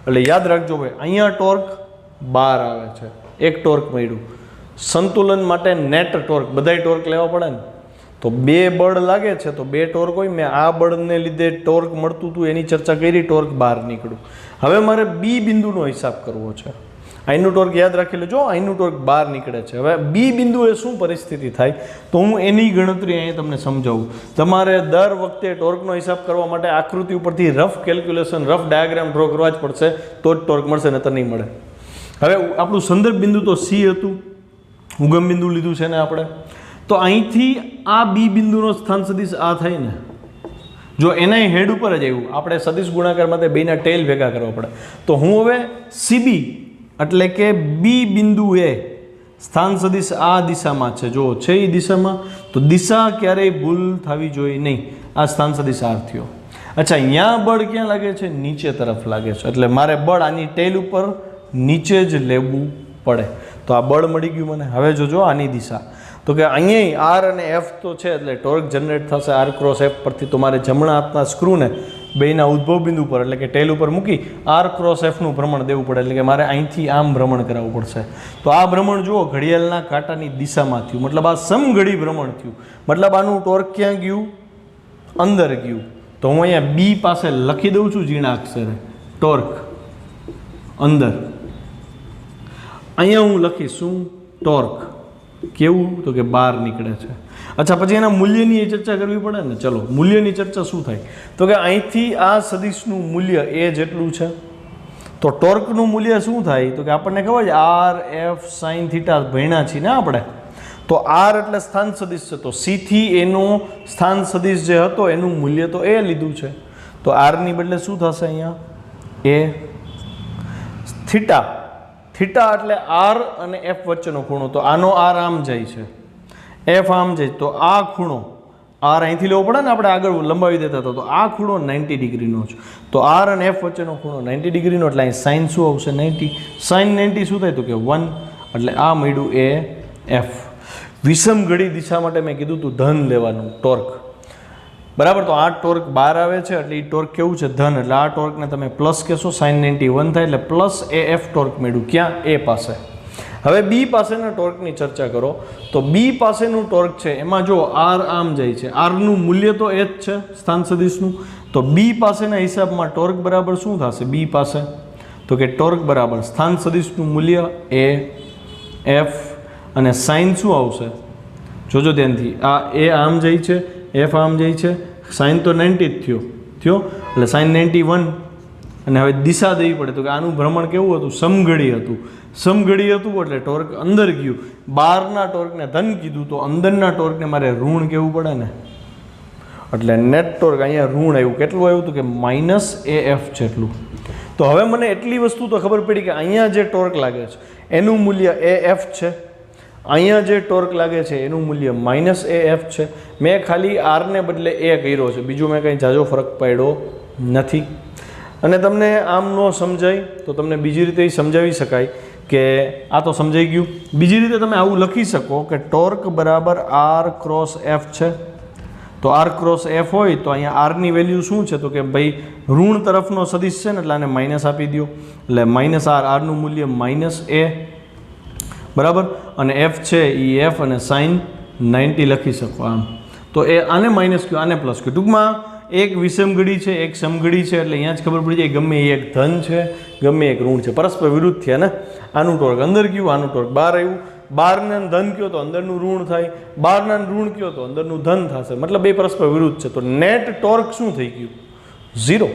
એટલે યાદ રાખજો ભાઈ, અહીંયા ટોર્ક બહાર આવે છે, એક ટોર્ક મળ્યું. સંતુલન માટે નેટ ટોર્ક, બધાય ટોર્ક લેવા પડે ને. તો 2 બળ લાગે છે તો 2 ટોર્ક હોય. મેં આ બળને લીધે ટોર્ક મળતું હતું એની ચર્ચા કરી, ટોર્ક બહાર નીકળ્યું. હવે મારે B બિંદુનો હિસાબ કરવો છે. અહીંનું ટોર્ક યાદ રાખી લેજો, અહીંનું ટોર્ક બહાર નીકળે છે. હવે B બિંદુએ શું પરિસ્થિતિ થાય તો હું એની ગણતરી અહીં તમને સમજાવું. તમારે દર વખતે ટોર્કનો હિસાબ કરવા માટે આકૃતિ ઉપરથી rough calculation, rough diagram draw કરવા જ પડશે, તો જ ટોર્ક મળશે, નહીતર નહીં મળે. હવે આપણું સંદર્ભ બિંદુ તો C હતું, ઉગમ બિંદુ લીધું છે ને આપણે. તો અહીંથી આ B બિંદુનો સ્થાન સદિશ આ થાય ને, જો એના હેડ ઉપર જ આવ્યું. આપણે સદિશ ગુણાકાર માટે બેના ટેલ ભેગા કરવા પડે. તો હું હવે CB એટલે કે B બિંદુએ સ્થાન સદિશ આ દિશામાં છે, જો છે એ દિશામાં, તો દિશા ક્યારેય ભૂલ થવી જોઈએ નહીં. આ સ્થાન સદિશ R થયો. અચ્છા, અહીંયા બળ ક્યાં લાગે છે? નીચે તરફ લાગે છે. એટલે મારે બળ આની ટેલ ઉપર નીચે જ લેવું પડે. તો આ બળ મળી ગયું મને. હવે જોજો આની દિશા, તો કે અહીંયા આર અને એફ તો છે એટલે ટોર્ક જનરેટ થશે આર ક્રોસ એફ પરથી. તો મારે જમણા હાથના સ્ક્રૂને બેયના ઉદ્ભવ બિંદુ પર એટલે કે ટેલ ઉપર મૂકી આર ક્રોસ એફનું ભ્રમણ દેવું પડે, એટલે કે મારે અહીંથી આમ ભ્રમણ કરાવવું પડશે. તો આ ભ્રમણ જુઓ ઘડિયાળના કાંટાની દિશામાં થયું, મતલબ આ સમઘડી ભ્રમણ થયું. મતલબ આનું ટોર્ક ક્યાં ગયું? અંદર ગયું. તો હું અહીંયા બી પાસે લખી દઉં છું ઝીણા અક્ષરે, ટોર્ક અંદર. અહીંયા હું લખીશ શું? ટોર્ક. કેવું? તો કે બહાર નીકળે છે. અચ્છા, પછી એના મૂલ્યની એ ચર્ચા કરવી પડે ને. ચલો, મૂલ્યની ચર્ચા શું થાય? તો કે અહીંથી આ સદિશનું મૂલ્ય એ જેટલું છે, તો ટોર્કનું મૂલ્ય શું થાય? તો કે આપણને ખબર છે આર એફ સાઇન થીટા ભણ્યા છીએ ને આપણે. તો આર એટલે સ્થાન સદિશ છે, તો સી થી એનો સ્થાન સદિશ જે હતો એનું મૂલ્ય તો એ લીધું છે. તો આરની બદલે શું થશે અહીંયા? એ. થીટા, થીટા એટલે આર અને એફ વચ્ચેનો ખૂણો. તો આનો આર આમ જાય છે, એફ આમ જાય, તો આ ખૂણો આર અહીંથી લેવો પડે ને, આપણે આગળ લંબાવી દેતા હતા. તો આ ખૂણો 90 ડિગ્રીનો છે. તો આર અને એફ વચ્ચેનો ખૂણો 90 ડિગ્રીનો, એટલે અહીં સાઇન શું આવશે? 90. સાઇન 90 શું થાય? તો કે 1. એટલે આ મળ્યું એ એફ. વિષમ ઘડી દિશા માટે મેં કીધું તું ધન લેવાનું ટોર્ક, બરાબર. તો આ ટોર્ક બહાર આવે છે એટલે એ ટોર્ક કેવું છે? ધન. એટલે આ ટોર્કને તમે પ્લસ કહેશો, સાઇન 90 1 થાય એટલે પ્લસ એ એફ ટોર્ક મળ્યું. ક્યાં? એ પાસે. હવે બી પાસેના ટોર્કની ચર્ચા કરો. તો બી પાસેનું ટોર્ક છે એમાં જો આર આમ જાય છે, આરનું મૂલ્ય તો એ જ છે સ્થાન સદિશનું. તો બી પાસેના હિસાબમાં ટોર્ક બરાબર શું થશે? બી પાસે તો કે ટોર્ક બરાબર સ્થાન સદિશનું મૂલ્ય એ એફ અને સાઇન શું આવશે? જોજો ધ્યાનથી, આ એ આમ જાય છે, એફ આમ જાય છે, સાઇન તો 90 જ થયો એટલે સાઇન 91. અને હવે દિશા દેવી પડે. તો કે આનું ભ્રમણ કેવું હતું? સમઘડી હતું. સમઘડી હતું એટલે ટોર્ક અંદર ગયું. બહારના ટોર્કને ધન કીધું, તો અંદરના ટોર્કને મારે ઋણ કહેવું પડે ને. એટલે નેટ ટોર્ક અહીંયા ઋણ આવ્યું. કેટલું આવ્યું? તો કે માઇનસ એ એફ જેટલું. તો હવે મને એટલી વસ્તુ તો ખબર પડી કે અહીંયા જે ટોર્ક લાગે છે એનું મૂલ્ય એ એફ છે, અહીંયા જે ટોર્ક લાગે છે એનું મૂલ્ય માઇનસ એ એફ છે. મેં ખાલી આરને બદલે એ કર્યો છે, બીજું મેં કંઈ ઝાઝો ફરક પાડ્યો નથી. અને તમને આમ ન સમજાય તો તમને બીજી રીતે સમજાવી શકાય કે આ તો સમજાઈ ગયું. બીજી રીતે તમે આવું લખી શકો કે ટોર્ક બરાબર આર ક્રોસ એફ છે. તો આર ક્રોસ એફ હોય તો અહીંયા આરની વેલ્યુ શું છે? તો કે ભાઈ ઋણ તરફનો સદિશ છે ને એટલે આને માઇનસ આપી દો. એટલે માઇનસ આર, આરનું મૂલ્ય માઇનસ એ, બરાબર. અને એફ છે એ એફ અને સાઇન 90 લખી શકો આમ. તો એ આને માઇનસ કયો, આને પ્લસ કયો. ટૂંકમાં એક વિષમઘડી છે, એક સમઘડી છે, એટલે અહીંયા જ ખબર પડી જાય ગમે એક ધન છે, ગમે એક ઋણ છે, પરસ્પર વિરુદ્ધ થયા ને. આનું ટોર્ક અંદર ગયું, આનું ટોર્ક બહાર આવ્યું. બહારને ધન કયો તો અંદરનું ઋણ થાય, બહારના ઋણ કયો તો અંદરનું ધન થશે. મતલબ બે પરસ્પર વિરુદ્ધ છે. તો નેટ ટોર્ક શું થઈ ગયું? 0.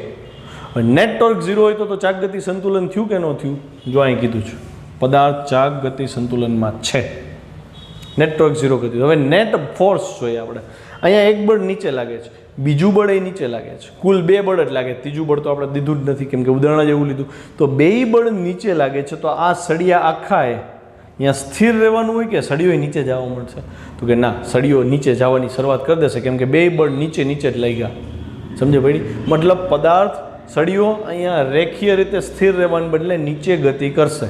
નેટ ટોર્ક 0 હોય તો ચાક ગતિ સંતુલન થયું કે ન થયું? જો અહીં કીધું છે પદાર્થ ચાક ગતિ સંતુલનમાં છે. નેટ ટોર્ક 0 કરી દીધું. હવે નેટ ફોર્સ જોઈએ આપણે. અહીંયા એક બળ નીચે લાગે છે, બીજું બળ એ નીચે લાગે છે. કુલ 2 બળ જ લાગે, ત્રીજું બળ તો આપણે દીધું જ નથી કેમ કે ઉદાહરણ જ એવું લીધું. તો 2 બળ નીચે લાગે છે. તો આ સળિયા આખાએ અહીંયા સ્થિર રહેવાનું હોય કે સળીઓ નીચે જવા મળશે? તો કે ના, સળીઓ નીચે જવાની શરૂઆત કરી દેશે કેમ કે 2 બળ નીચે જ લાગ્યા. સમજે પડી? મતલબ પદાર્થ સળીઓ અહીંયા રેખીય રીતે સ્થિર રહેવાને બદલે નીચે ગતિ કરશે,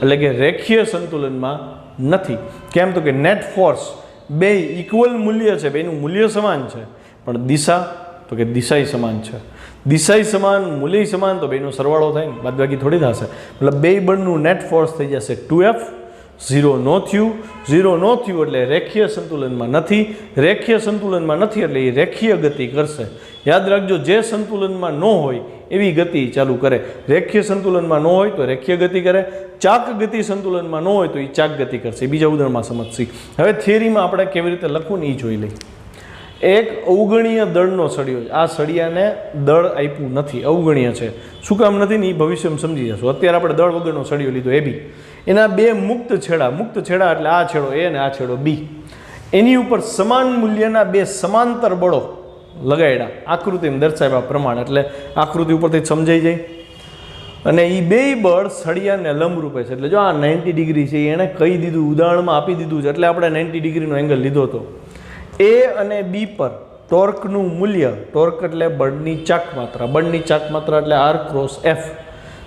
એટલે કે રેખીય સંતુલનમાં નથી. કેમ? તો કે નેટ ફોર્સ બે ઇક્વલ મૂલ્ય છે, બેનું મૂલ્ય સમાન છે, પણ દિશા તો કે દિશાય સમાન છે. દિશાય સમાન, મૂલ્ય સમાન, તો બેનો સરવાળો થાય ને, બાદબાકી થોડી થશે. મતલબ બે બળનું નેટ ફોર્સ થઈ જશે 2F. 0 ન થયું, 0 ન થયું એટલે રેખીય સંતુલનમાં નથી. રેખીય સંતુલનમાં નથી એટલે એ રેખીય ગતિ કરશે. યાદ રાખજો, જે સંતુલનમાં ન હોય એવી ગતિ ચાલુ કરે. રેખીય સંતુલનમાં ન હોય તો રેખીય ગતિ કરે, ચાક ગતિ સંતુલનમાં ન હોય તો એ ચાક ગતિ કરશે. બીજા ઉદાહરણમાં સમજશી. હવે થિયરીમાં આપણે કેવી રીતે લખવું ને એ જોઈ લઈએ. એક અવગણીય દળનો સળિયો, આ સળિયાને દળ આપ્યું નથી, અવગણીય છે. શું કામ નથી ને એ ભવિષ્યમાં સમજી જશો. અત્યારે આપણે દળ વગરનો સળિયો લીધો એ બી. એના 2 મુક્ત છેડા એટલે આ છેડો એ અને આ છેડો બી. એની ઉપર સમાન મૂલ્યના 2 સમાંતર બળો લગાડ્યા આકૃતિમાં દર્શાવ્યા પ્રમાણે, એટલે આકૃતિ ઉપરથી સમજાઈ જાય. અને એ 2 બળ સળિયાને લંબરૂપે છે. એટલે જો આ 90 ડિગ્રી છે એણે કહી દીધું, ઉદાહરણમાં આપી દીધું છે, એટલે આપણે 90 ડિગ્રીનો એંગલ લીધો હતો. એ અને બી પર ટોર્કનું મૂલ્ય, ટોર્ક એટલે બળની ચાક માત્રા, બળની ચાક માત્રા એટલે આર ક્રોસ એફ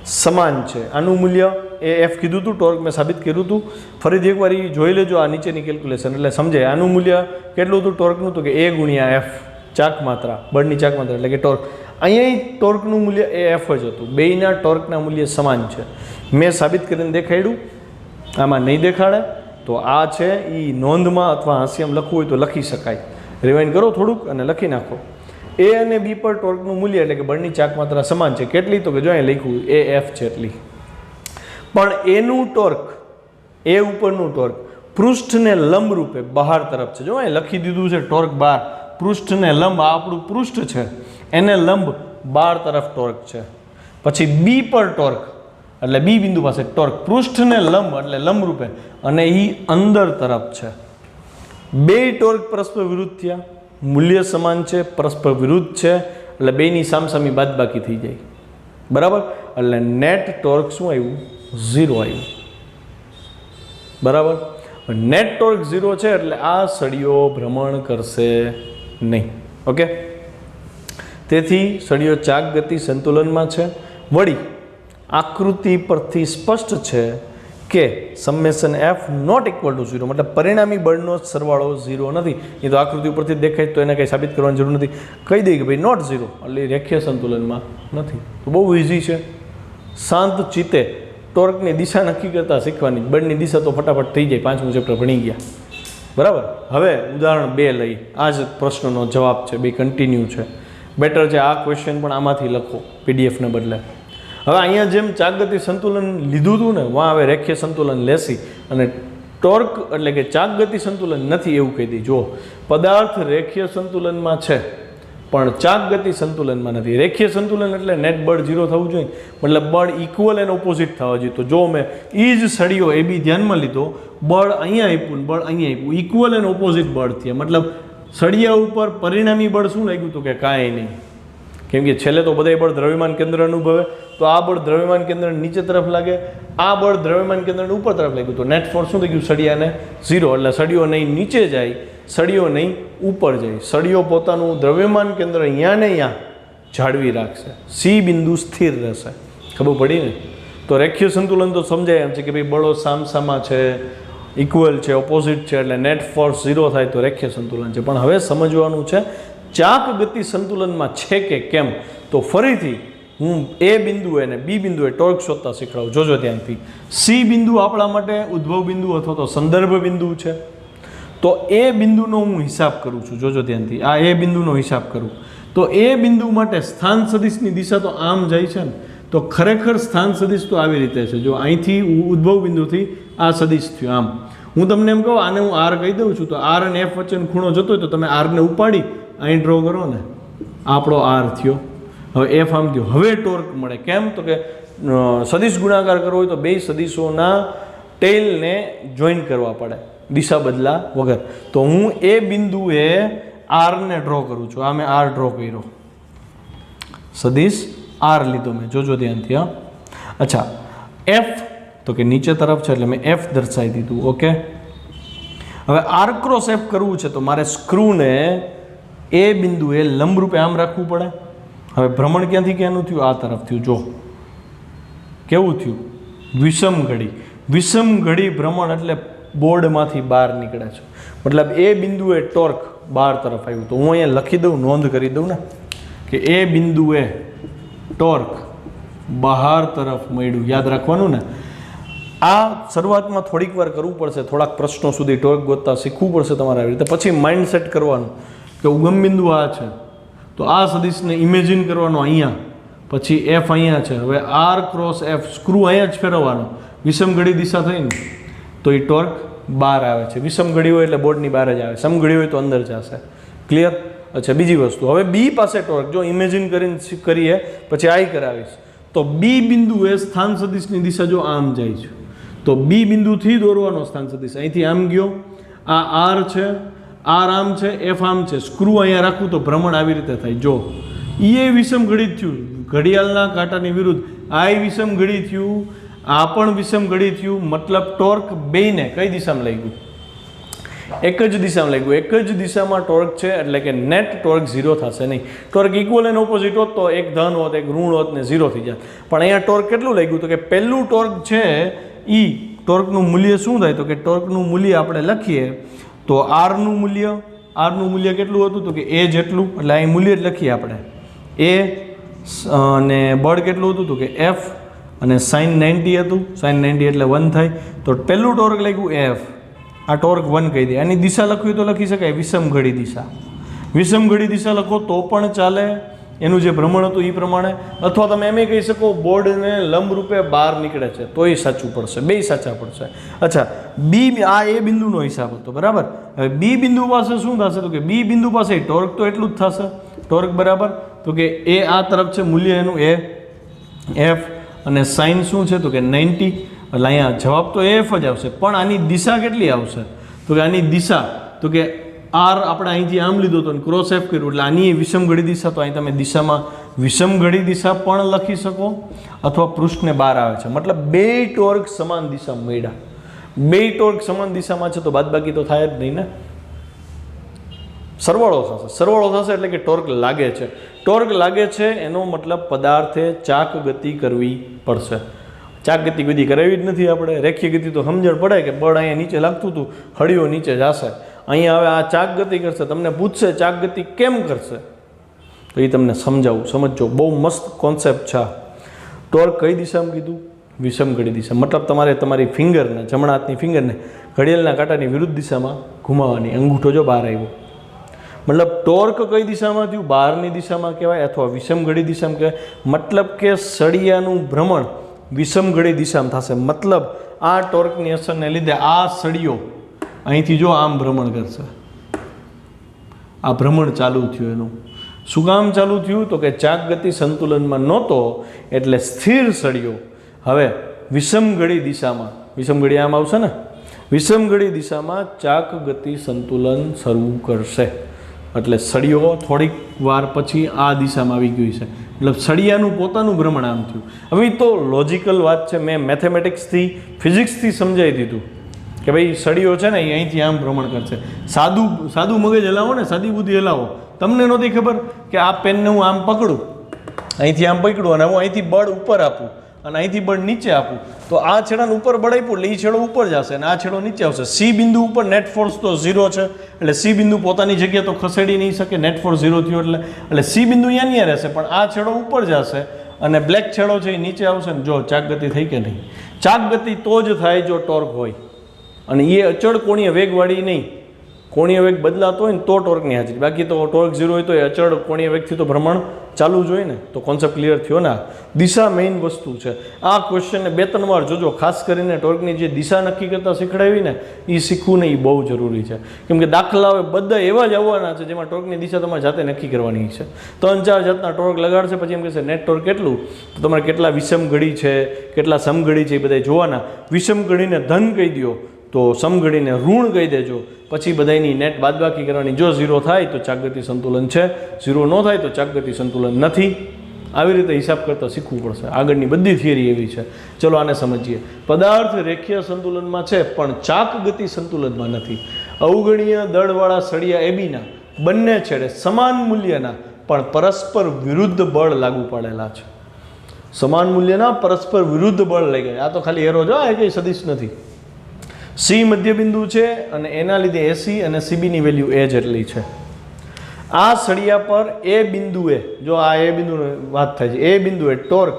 સમાન છે. આનું મૂલ્ય એ એફ કીધું હતું, ટોર્ક મેં સાબિત કર્યું હતું. ફરીથી એકવાર એ જોઈ લેજો આ નીચેની કેલ્ક્યુલેશન, એટલે સમજાય. આનું મૂલ્ય કેટલું હતું ટોર્કનું? તો કે એ ગુણ્યા એફ, ચાક માત્રા, બળની ચાક માત્રા એટલે કે ટોર્ક. અહીંયા ટોર્કનું મૂલ્ય એ એફ જ હતું. બેયના ટોર્કના મૂલ્ય સમાન છે. મેં સાબિત કરીને દેખાડ્યું, આમાં નહીં દેખાડે તો આ છે એ નોંધમાં અથવા હાંસિયામાં લખવું હોય તો લખી શકાય. રિવાઇન્ડ કરો થોડુંક અને લખી નાખો. એ અને બી પર ટોર્કનું મૂલ્ય એટલે કે બળની ચાક માત્રા સમાન છે. કેટલી? તો કે જો અહીં લખ્યું એ એફ છે એટલી. પણ એનું ટોર્ક, એ ઉપરનું ટોર્ક પૃષ્ઠને લંબ રૂપે બહાર તરફ છે. જો અહીં લખી દીધું છે ટોર્ક બાર, પૃષ્ઠને લંબ, આ આપણું પૃષ્ઠ છે, એને લંબ બાર તરફ ટોર્ક છે. પછી બી પર ટોર્ક એટલે બી બિંદુ પાસે ટોર્ક પૃષ્ઠને લંબ એટલે લંબ રૂપે અને એ અંદર તરફ છે. બે ટોર્ક પરસ્પર વિરુદ્ધ થયા, મૂલ્ય સમાન છે, પરસ્પર વિરુદ્ધ છે, એટલે બેની સામસામી બાદબાકી થઈ જાય. બરાબર? એટલે નેટ ટોર્ક શું આવ્યું? 0 આવ્યું. બરાબર? નેટ ટોર્ક 0 છે એટલે આ સળિયો ભ્રમણ કરશે નહીં. ઓકે, તેથી સળિયો ચાક ગતિ સંતુલનમાં છે. વળી આકૃતિ પરથી સ્પષ્ટ છે કે summation F not equal to 0, મતલબ પરિણામી બળનો સરવાળો 0 નથી. એ તો આકૃતિ ઉપરથી દેખાય તો એને કંઈ સાબિત કરવાની જરૂર નથી. કહી દઈએ કે ભાઈ નોટ 0 એટલે રેખીય સંતુલનમાં નથી. તો બહુ ઇઝી છે. શાંત ચિત્તે ટોર્કની દિશા નક્કી કરતાં શીખવાની. બળની દિશા તો ફટાફટ થઈ જાય, 5મું ચેપ્ટર ભણી ગયા. બરાબર? હવે ઉદાહરણ 2 લઈ. આ જ પ્રશ્નનો જવાબ છે, બે કન્ટિન્યુ છે. બેટર છે આ ક્વેશ્ચન પણ આમાંથી લખો પીડીએફને બદલે. હવે અહીંયા જેમ ચાકગતિ સંતુલન લીધું હતું ને, વાં હવે રેખીય સંતુલન લેશી અને ટોર્ક એટલે કે ચાકગતિ સંતુલન નથી એવું કહી દી. જો પદાર્થ રેખીય સંતુલનમાં છે પણ ચાકગતિ સંતુલનમાં નથી. રેખીય સંતુલન એટલે નેટ બળ 0 થવું જોઈએ, મતલબ બળ ઇક્વલ એન્ડ ઓપોઝિટ થવા જોઈએ. તો જો મેં એ જ સળિયો એ બી ધ્યાનમાં લીધો, બળ અહીંયા આપ્યું ને બળ અહીંયા આપ્યું, ઇક્વલ એન્ડ ઓપોઝિટ બળ થયા. મતલબ સળિયા ઉપર પરિણામી બળ શું લાગ્યું? તો કે કાંઈ નહીં, કેમ કે છેલ્લે તો બધા બળ દ્રવ્યમાન કેન્દ્ર અનુભવે. તો આ બળ દ્રવ્યમાન કેન્દ્ર નીચે તરફ લાગે, આ બળ દ્રવ્યમાન કેન્દ્ર ઉપર તરફ લાગ્યું. તો નેટ ફોર્સ શું થઈ ગયું? સળિયાને 0. એટલે સળિયો નહીં નીચે જાય, સળિયો નહીં ઉપર જાય. સળિયો પોતાનું દ્રવ્યમાન કેન્દ્ર અહીંયા ને અહીંયા જાળવી રાખશે. સી બિંદુ સ્થિર રહેશે. ખબર પડી ને? તો રેખીય સંતુલન તો સમજાય એમ છે કે ભાઈ બળો સામસામા છે, ઇક્વલ છે, ઓપોઝિટ છે, એટલે નેટ ફોર્સ 0 થાય તો રેખીય સંતુલન છે. પણ હવે સમજવાનું છે ચાક ગતિ સંતુલનમાં છે કે કેમ. તો ફરીથી હું એ બિંદુએ અને બી બિંદુએ ટોર્ક શોધતા શીખડાવું. જોજો ધ્યાનથી. સી બિંદુ આપણા માટે ઉદ્ભવ બિંદુ અથવા તો સંદર્ભ બિંદુ છે. તો એ બિંદુનો હું હિસાબ કરું છું. જોજો ધ્યાનથી. આ એ બિંદુનો હિસાબ કરું તો એ બિંદુ માટે સ્થાન સદિશની દિશા તો આમ જાય છે ને, તો ખરેખર સ્થાન સદિશ તો આવી રીતે છે. જો અહીંથી ઉદ્ભવ બિંદુથી આ સદિશ થયો આમ. હું તમને એમ કહું આને હું આર કહી દઉં છું, તો આર અને એફ વચ્ચેનો ખૂણો જતો હોય તો તમે આરને ઉપાડી અહીં ડ્રો કરો ને, આપણો આર થયો. હવે એફ આમ થયો. હવે ટોર્ક મળે. કેમ? તો કે સદિશ ગુણાકાર કરવો હોય તો બે સદિશોના ટેલને જોઈન કરવા પડે દિશા બદલા વગર. તો હું એ બિંદુએ આરને ડ્રો કરું છું. આ મેં આર ડ્રો કર્યો, સદિશ આર લીધો મેં. જોજો ધ્યાનથી. હા, અચ્છા. એફ તો કે નીચે તરફ છે એટલે મેં એફ દર્શાવી દીધું. ઓકે, હવે આર ક્રોસ એફ કરવું છે તો મારે સ્ક્રૂને એ બિંદુએ લંબ રૂપે આમ રાખવું પડે. હવે ભ્રમણ ક્યાંથી ક્યાંનું થયું? આ તરફ થયું. જો કેવું થયું? વિષમ ઘડી. વિષમ ઘડી ભ્રમણ એટલે બોર્ડમાંથી બહાર નીકળે છે. મતલબ એ બિંદુએ ટોર્ક બહાર તરફ આવ્યું. તો હું અહીંયા લખી દઉં, નોંધ કરી દઉં ને કે એ બિંદુએ ટોર્ક બહાર તરફ મળ્યું. યાદ રાખવાનું ને. આ શરૂઆતમાં થોડીક વાર કરવું પડશે, થોડાક પ્રશ્નો સુધી ટોર્ક ગોતતા શીખવું પડશે તમારે આવી રીતે. પછી માઇન્ડ સેટ કરવાનું કે ઉગમ બિંદુ આ છે તો આ સદિશને ઇમેજિન કરવાનો અહીંયા, પછી એફ અહીંયા છે. હવે આર ક્રોસ એફ સ્ક્રૂ અહીંયા જ ફેરવવાનો. વિષમ ઘડી દિશા થઈને તો એ ટોર્ક બહાર આવે છે. વિષમ ઘડી હોય એટલે બોર્ડની બહાર જ આવે, સમઘડી હોય તો અંદર જશે. ક્લિયર? અચ્છા, બીજી વસ્તુ. હવે બી પાસે ટોર્ક જો ઇમેજિન કરીને કરીએ પછી આઈ કરાવીશ તો બી બિંદુએ સ્થાન સદિશની દિશા જો આમ જાય છે તો બી બિંદુથી દોરવાનો સ્થાન સદિશ અહીંથી આમ ગયો. આ આર છે, આર આમ છે, એફ આમ છે. સ્ક્રૂ અહીંયા રાખવું તો ભ્રમણ આવી રીતે થાય. જો એ વિષમ ઘડી થયું ઘડિયાળના કાંટાની વિરુદ્ધ, આ વિષમ ઘડી થયું, આ પણ વિષમ ઘડી થયું. મતલબ ટોર્ક બેયને કઈ દિશામાં લઈ ગયું? એક જ દિશામાં લાગ્યું, એક જ દિશામાં ટોર્ક છે એટલે કે નેટ ટોર્ક 0 થશે નહીં. ટોર્ક ઇક્વલ એન્ડ ઓપોઝિટ હોત તો એક ધન હોત એક ઋણ હોત ને 0 થઈ જાય. પણ અહીંયા ટોર્ક કેટલું લાગ્યું તો કે પહેલું ટોર્ક છે એ ટોર્કનું મૂલ્ય શું થાય તો કે ટોર્કનું મૂલ્ય આપણે લખીએ તો આરનું મૂલ્ય કેટલું હતું તો કે એ જેટલું, એટલે અહીં મૂલ્ય જ લખીએ આપણે એ, અને બળ કેટલું હતું તો કે એફ, અને sin 90 હતું, sin 90 એટલે 1 થાય. તો પહેલું ટોર્ક લાગ્યું એફ, આ ટોર્ક 1 કહી દે. આની દિશા લખવી તો લખી શકાય વિષમઘડી દિશા. વિષમઘડી દિશા લખો તો પણ ચાલે, એનું જે ભ્રમણ હતું એ પ્રમાણે, અથવા તમે એમ કહી શકો બોર્ડને લંબ રૂપે બહાર નીકળે છે તો એ સાચું પડશે, બે સાચા પડશે. અચ્છા, બી આ એ બિંદુનો હિસાબ હતો બરાબર. હવે બી બિંદુ પાસે શું થશે તો કે બી બિંદુ પાસે ટોર્ક તો એટલું જ થશે, ટોર્ક બરાબર તો કે એ આ તરફ છે મૂલ્ય એનું એ એફ, અને સાઇન શું છે તો કે 90, એટલે અહીંયા જવાબ તો એફ જ આવશે. પણ આની દિશા કેટલી આવશે તો કે આની દિશા તો કે આર આપણે અહીંથી આમ લીધો હતો અને ક્રોસ એફ કર્યું એટલે આની વિષમઘડી દિશા, તો અહીં તમે દિશામાં વિષમઘડી દિશા પણ લખી શકો અથવા પૃષ્ઠને બહાર આવે છે, મતલબ બે ટોર્ક સમાન દિશા મળ્યા. બે ટોર્ક સમાન દિશામાં છે તો બાદબાકી તો થાય જ નહીં ને, સરવાળો થશે. સરવાળો થશે એટલે કે ટોર્ક લાગે છે. ટોર્ક લાગે છે એનો મતલબ પદાર્થે ચાક ગતિ કરવી પડશે. ચાક ગતિ કદી કરાવી જ નથી આપણે. રેખીય ગતિ તો સમજણ પડે કે બળ અહીંયા નીચે લાગતું હતું, હળીઓ નીચે જશે. અહીંયા હવે આ ચાક ગતિ કરશે, તમને પૂછશે ચાક ગતિ કેમ કરશે તો એ તમને સમજાવું, સમજો. બહુ મસ્ત કોન્સેપ્ટ છે. ટોર્ક કઈ દિશામાં કીધું? વિષમઘડી દિશા. મતલબ તમારે તમારી ફિંગરને, જમણા હાથની ફિંગરને ઘડિયાળના કાંટાની વિરુદ્ધ દિશામાં ઘુમાવવાની. અંગૂઠો જો બહાર આવ્યો, મતલબ ટોર્ક કઈ દિશામાં થયું? બહારની દિશામાં કહેવાય અથવા વિષમઘડી દિશામાં કહેવાય. મતલબ કે સળિયાનું ભ્રમણ વિષમઘડી દિશામાં થશે. મતલબ આ ટોર્કની અસરને લીધે આ સળિયો અહીંથી જો આમ ભ્રમણ કરશે, આ ભ્રમણ ચાલુ થયું. એનું શું કામ ચાલુ થયું તો કે ચાક ગતિ સંતુલનમાં નહોતો એટલે સ્થિર સળિયો હવે વિષમઘડી દિશામાં, વિષમઘડી આમ આવશે ને, વિષમઘડી દિશામાં ચાક ગતિ સંતુલન શરૂ કરશે. એટલે સળિયો થોડીક વાર પછી આ દિશામાં આવી ગયું છે, મતલબ સળિયાનું પોતાનું ભ્રમણ આમ થયું. હવે તો લોજિકલ વાત છે, મેં મેથેમેટિક્સથી ફિઝિક્સથી સમજાવી દીધું કે ભાઈ સળિયો છે ને એ અહીંથી આમ ભ્રમણ કરશે. સાદું મગજ હલાવો ને, સાદી બુદ્ધિ હલાવો. તમને નહોતી ખબર કે આ પેનને હું આમ પકડું, અહીંથી આમ પકડું અને હું અહીંથી બળ ઉપર આપું અને અહીંથી બળ નીચે આપું તો આ છેડાને ઉપર બળ આપ્યું એટલે એ છેડો ઉપર જશે અને આ છેડો નીચે આવશે. સી બિંદુ ઉપર નેટ ફોર્સ તો 0 છે એટલે સી બિંદુ પોતાની જગ્યા તો ખસેડી નહીં શકે, નેટ ફોર્સ 0 થયો એટલે સી બિંદુ અહીંયા રહેશે, પણ આ છેડો ઉપર જશે અને બ્લેક છેડો છે એ નીચે આવશે. ને જો ચાક ગતિ થઈ કે નહીં? ચાક ગતિ તો જ થાય જો ટોર્ક હોય, અને એ અચળ કોણીય વેગવાળી નહીં. કોણીય વેગ બદલાતો હોય ને તો ટોર્કની હાજરી, બાકી તો ટોર્ક 0 હોય તો એ અચળ કોણીય વેગથી તો ભ્રમણ ચાલુ જ હોય ને. તો કોન્સેપ્ટ ક્લિયર થયો ને? દિશા મેઇન વસ્તુ છે. આ ક્વેશ્ચનને 2-3 વાર જોજો, ખાસ કરીને ટોર્કની જે દિશા નક્કી કરતાં શીખડાવી ને એ શીખવું ને એ બહુ જરૂરી છે. કેમ કે દાખલાઓ બધા એવા જ આવવાના છે જેમાં ટોર્કની દિશા તમારે જાતે નક્કી કરવાની છે. 3-4 જાતના ટોર્ક લગાડશે, પછી એમ કહેશે નેટ ટોર્ક કેટલું, તો તમારે કેટલા વિષમઘડી છે, કેટલા સમઘડી છે એ બધા જોવાના. વિષમઘડીને ધન કહી દો તો સમઘડીને ઋણ કહી દેજો, પછી બધાની નેટ બાદબાકી કરવાની. જો 0 થાય તો ચાકગતિ સંતુલન છે, 0 ન થાય તો ચાકગતિ સંતુલન નથી. આવી રીતે હિસાબ કરતાં શીખવું પડશે. આગળની બધી થિયરી એવી છે. ચલો આને સમજીએ. પદાર્થ રેખીય સંતુલનમાં છે પણ ચાકગતિ સંતુલનમાં નથી. અવગણીય દળવાળા સળિયા એબીના બંને છેડે સમાન મૂલ્યના પણ પરસ્પર વિરુદ્ધ બળ લાગુ પાડેલા છે. સમાન મૂલ્યના પરસ્પર વિરુદ્ધ બળ લઈ ગયા. આ તો ખાલી એરો જો, એ કંઈ સદિશ નથી. સી મધ્યબિંદુ છે અને એના લીધે એસી અને સીબીની વેલ્યુ એ જેટલી છે. આ સળિયા પર એ બિંદુએ, જો આ એ બિંદુની વાત થાય છે, એ બિંદુએ ટોર્ક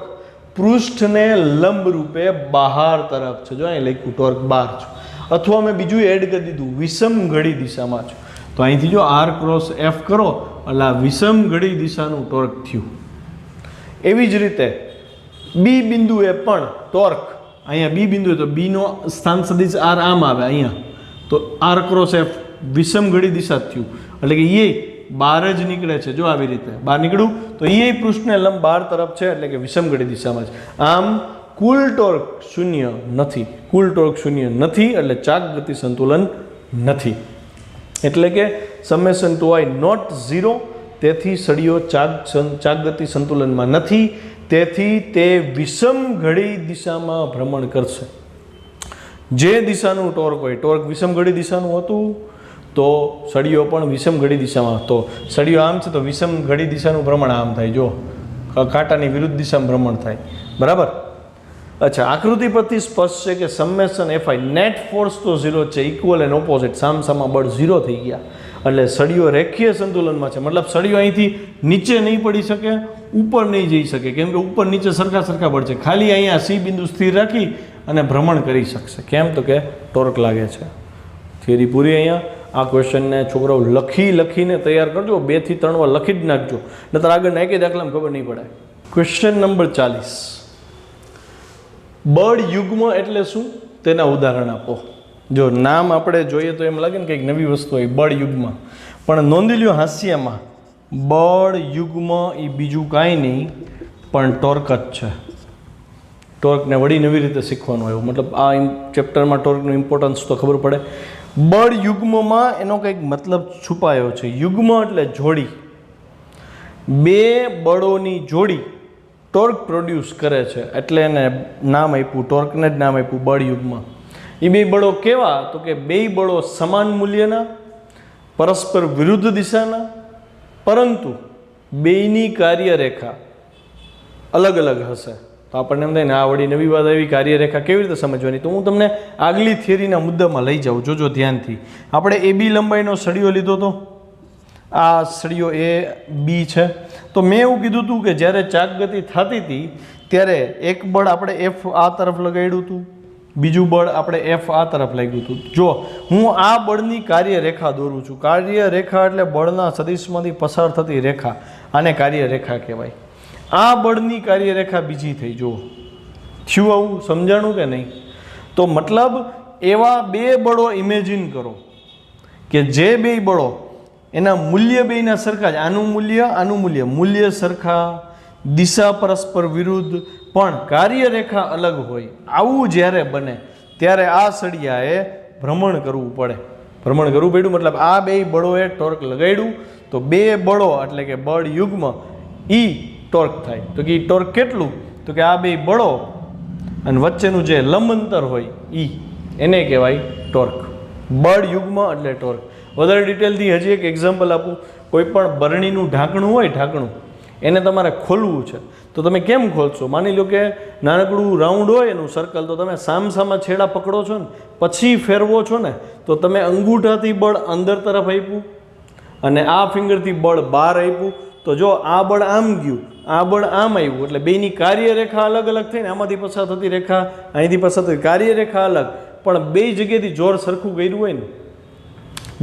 પૃષ્ઠને લંબ રૂપે બહાર તરફ છે. જો અહીં લખ્યું ટોર્ક બહાર છે, અથવા મેં બીજું એડ કરી દીધું વિષમઘડી દિશામાં છે. તો અહીંથી જો આર ક્રોસ એફ કરો એટલે આ વિષમઘડી દિશાનું ટોર્ક થયું. એવી જ રીતે બી બિંદુએ પણ ટોર્ક, અહીંયા બી બિંદુ તો બીનો સ્થાન સદિશ આર આમ આવે અહીંયા, તો આર ક્રોસ એફ વિષમઘડી દિશા થયું એટલે કે એ બહાર જ નીકળે છે. જો આવી રીતે બહાર નીકળ્યું તો એ પૃષ્ઠને લંબ બહાર તરફ છે એટલે કે વિષમઘડી દિશામાં છે. આમ કુલ ટોર્ક શૂન્ય નથી, કુલ ટોર્ક શૂન્ય નથી એટલે ચાક ગતિ સંતુલન નથી. એટલે કે સમેશન ટુ આઈ નોટ 0. તેથી સળિયો ચાક ગતિ સંતુલનમાં નથી, તેથી તે વિષમઘડી દિશામાં ભ્રમણ કરશે. જે દિશાનું ટોર્ક હોય, ટોર્ક વિષમઘડી દિશાનું હતું તો સળિયો પણ વિષમ ઘડી દિશામાં, તો સળિયો આમ છે તો વિષમ ઘડી દિશાનું ભ્રમણ આમ થાય, જો કાંટાની વિરુદ્ધ દિશામાં ભ્રમણ થાય, બરાબર. અચ્છા, આકૃતિ પરથી સ્પષ્ટ છે કે સમેશન એફઆઈ નેટ ફોર્સ તો 0 છે, ઇક્વલ એન્ડ ઓપોઝિટ, સામસામા બળ 0 થઈ ગયા, એટલે સળિયો રેખીય સંતુલનમાં છે. મતલબ સળિયો અહીંથી નીચે નહીં પડી શકે, ઉપર નહીં જઈ શકે, કેમ કે ઉપર નીચે સરખા બળ છે. ખાલી અહીંયા સી બિંદુ સ્થિર રાખી અને ભ્રમણ કરી શકશે. કેમ? તો કે ટોર્ક લાગે છે. થિયરી પૂરી. અહીંયા આ ક્વેશ્ચનને છોકરાઓ લખીને તૈયાર કરજો, 2 થી 3 વાર લખી જ નાખજો, નહીતર આગળના એકે દાખલામાં ખબર નહીં પડે. ક્વેશ્ચન નંબર 40, બળ યુગ્મ એટલે શું તેના ઉદાહરણ આપો. જો નામ આપણે જોઈએ તો એમ લાગે ને કંઈક નવી વસ્તુ હોય, બળ યુગ્મ, પણ નોંધી લ્યો હાસ્યમાં બળ યુગ્મ એ બીજું કાંઈ નહીં પણ ટોર્ક જ છે. ટોર્કને વળી નવી રીતે શીખવાનું આવ્યું, મતલબ આ ચેપ્ટરમાં ટોર્કનું ઇમ્પોર્ટન્સ તો ખબર પડે. બળ યુગ્મમાં એનો કંઈક મતલબ છુપાયો છે. યુગ્મ એટલે જોડી, 2 બળોની જોડી ટોર્ક પ્રોડ્યુસ કરે છે, એટલે એને નામ આપ્યું, ટોર્કને જ નામ આપ્યું બળ યુગ્મ. એ 2 બળો કેવા? તો કે 2 બળો સમાન મૂલ્યના, પરસ્પર વિરુદ્ધ દિશાના, પરંતુ 2ની કાર્યરેખા અલગ અલગ હશે. તો આપણને એમ થાય ને આ વળી નવી વાત આવી, કાર્યરેખા કેવી રીતે સમજવાની? તો હું તમને આગલી થિયરીના મુદ્દામાં લઈ જાઉં, જોજો ધ્યાનથી. આપણે AB લંબાઈનો સળિયો લીધો હતો, આ સળિયો એ બી છે. તો મેં એવું કીધું હતું કે જ્યારે ચાક ગતિ થતી હતી ત્યારે એક બળ આપણે એફ આ તરફ લગાડ્યું હતું, બીજું બળ આપણે એફ આ તરફ લાગ્યું હતું. જો હું આ બળની કાર્યરેખા દોરું છું, કાર્યરેખા એટલે બળના સદિશમાંથી પસાર થતી રેખા, આને કાર્યરેખા કહેવાય. આ બળની કાર્યરેખા બીજી થઈ. જો થયું આવું, સમજાણું કે નહીં? તો મતલબ એવા 2 બળો ઇમેજિન કરો કે જે 2 બળો એના મૂલ્ય બેયના સરખા જ, આનું મૂલ્ય સરખા, દિશા પરસ્પર વિરુદ્ધ, પણ કાર્યરેખા અલગ હોય. આવું જ્યારે બને ત્યારે આ સળિયાએ ભ્રમણ કરવું પડે. ભ્રમણ કરવું પડ્યું મતલબ આ 2 બળોએ ટોર્ક લગાડ્યું, તો 2 બળો એટલે કે બળ યુગ્મ ઈ ટોર્ક થાય. તો કે ટોર્ક કેટલું? તો કે આ 2 બળો અને વચ્ચેનું જે લંબ અંતર હોય એને કહેવાય ટોર્ક. બળ યુગ્મ એટલે ટોર્ક. વધારે ડિટેલથી હજી એક એક્ઝામ્પલ આપું. કોઈ પણ બરણીનું ઢાંકણું હોય, ઢાંકણું એને તમારે ખોલવું છે, તો તમે કેમ ખોલશો? માની લો કે નાનકડું રાઉન્ડ હોય એનું સર્કલ, તો તમે સામસામા છેડા પકડો છો ને પછી ફેરવો છો ને, તો તમે અંગૂઠાથી બળ અંદર તરફ આપ્યું અને આ ફિંગરથી બળ બહાર આપ્યું, તો જો આ બળ આમ ગયું, આ બળ આમ આવ્યું, એટલે બેની કાર્યરેખા અલગ અલગ થઈને આમાંથી પસાર થતી રેખા અહીંથી પસાર થતી કાર્યરેખા અલગ, પણ 2 જગ્યાએથી જોર સરખું કર્યું હોય ને,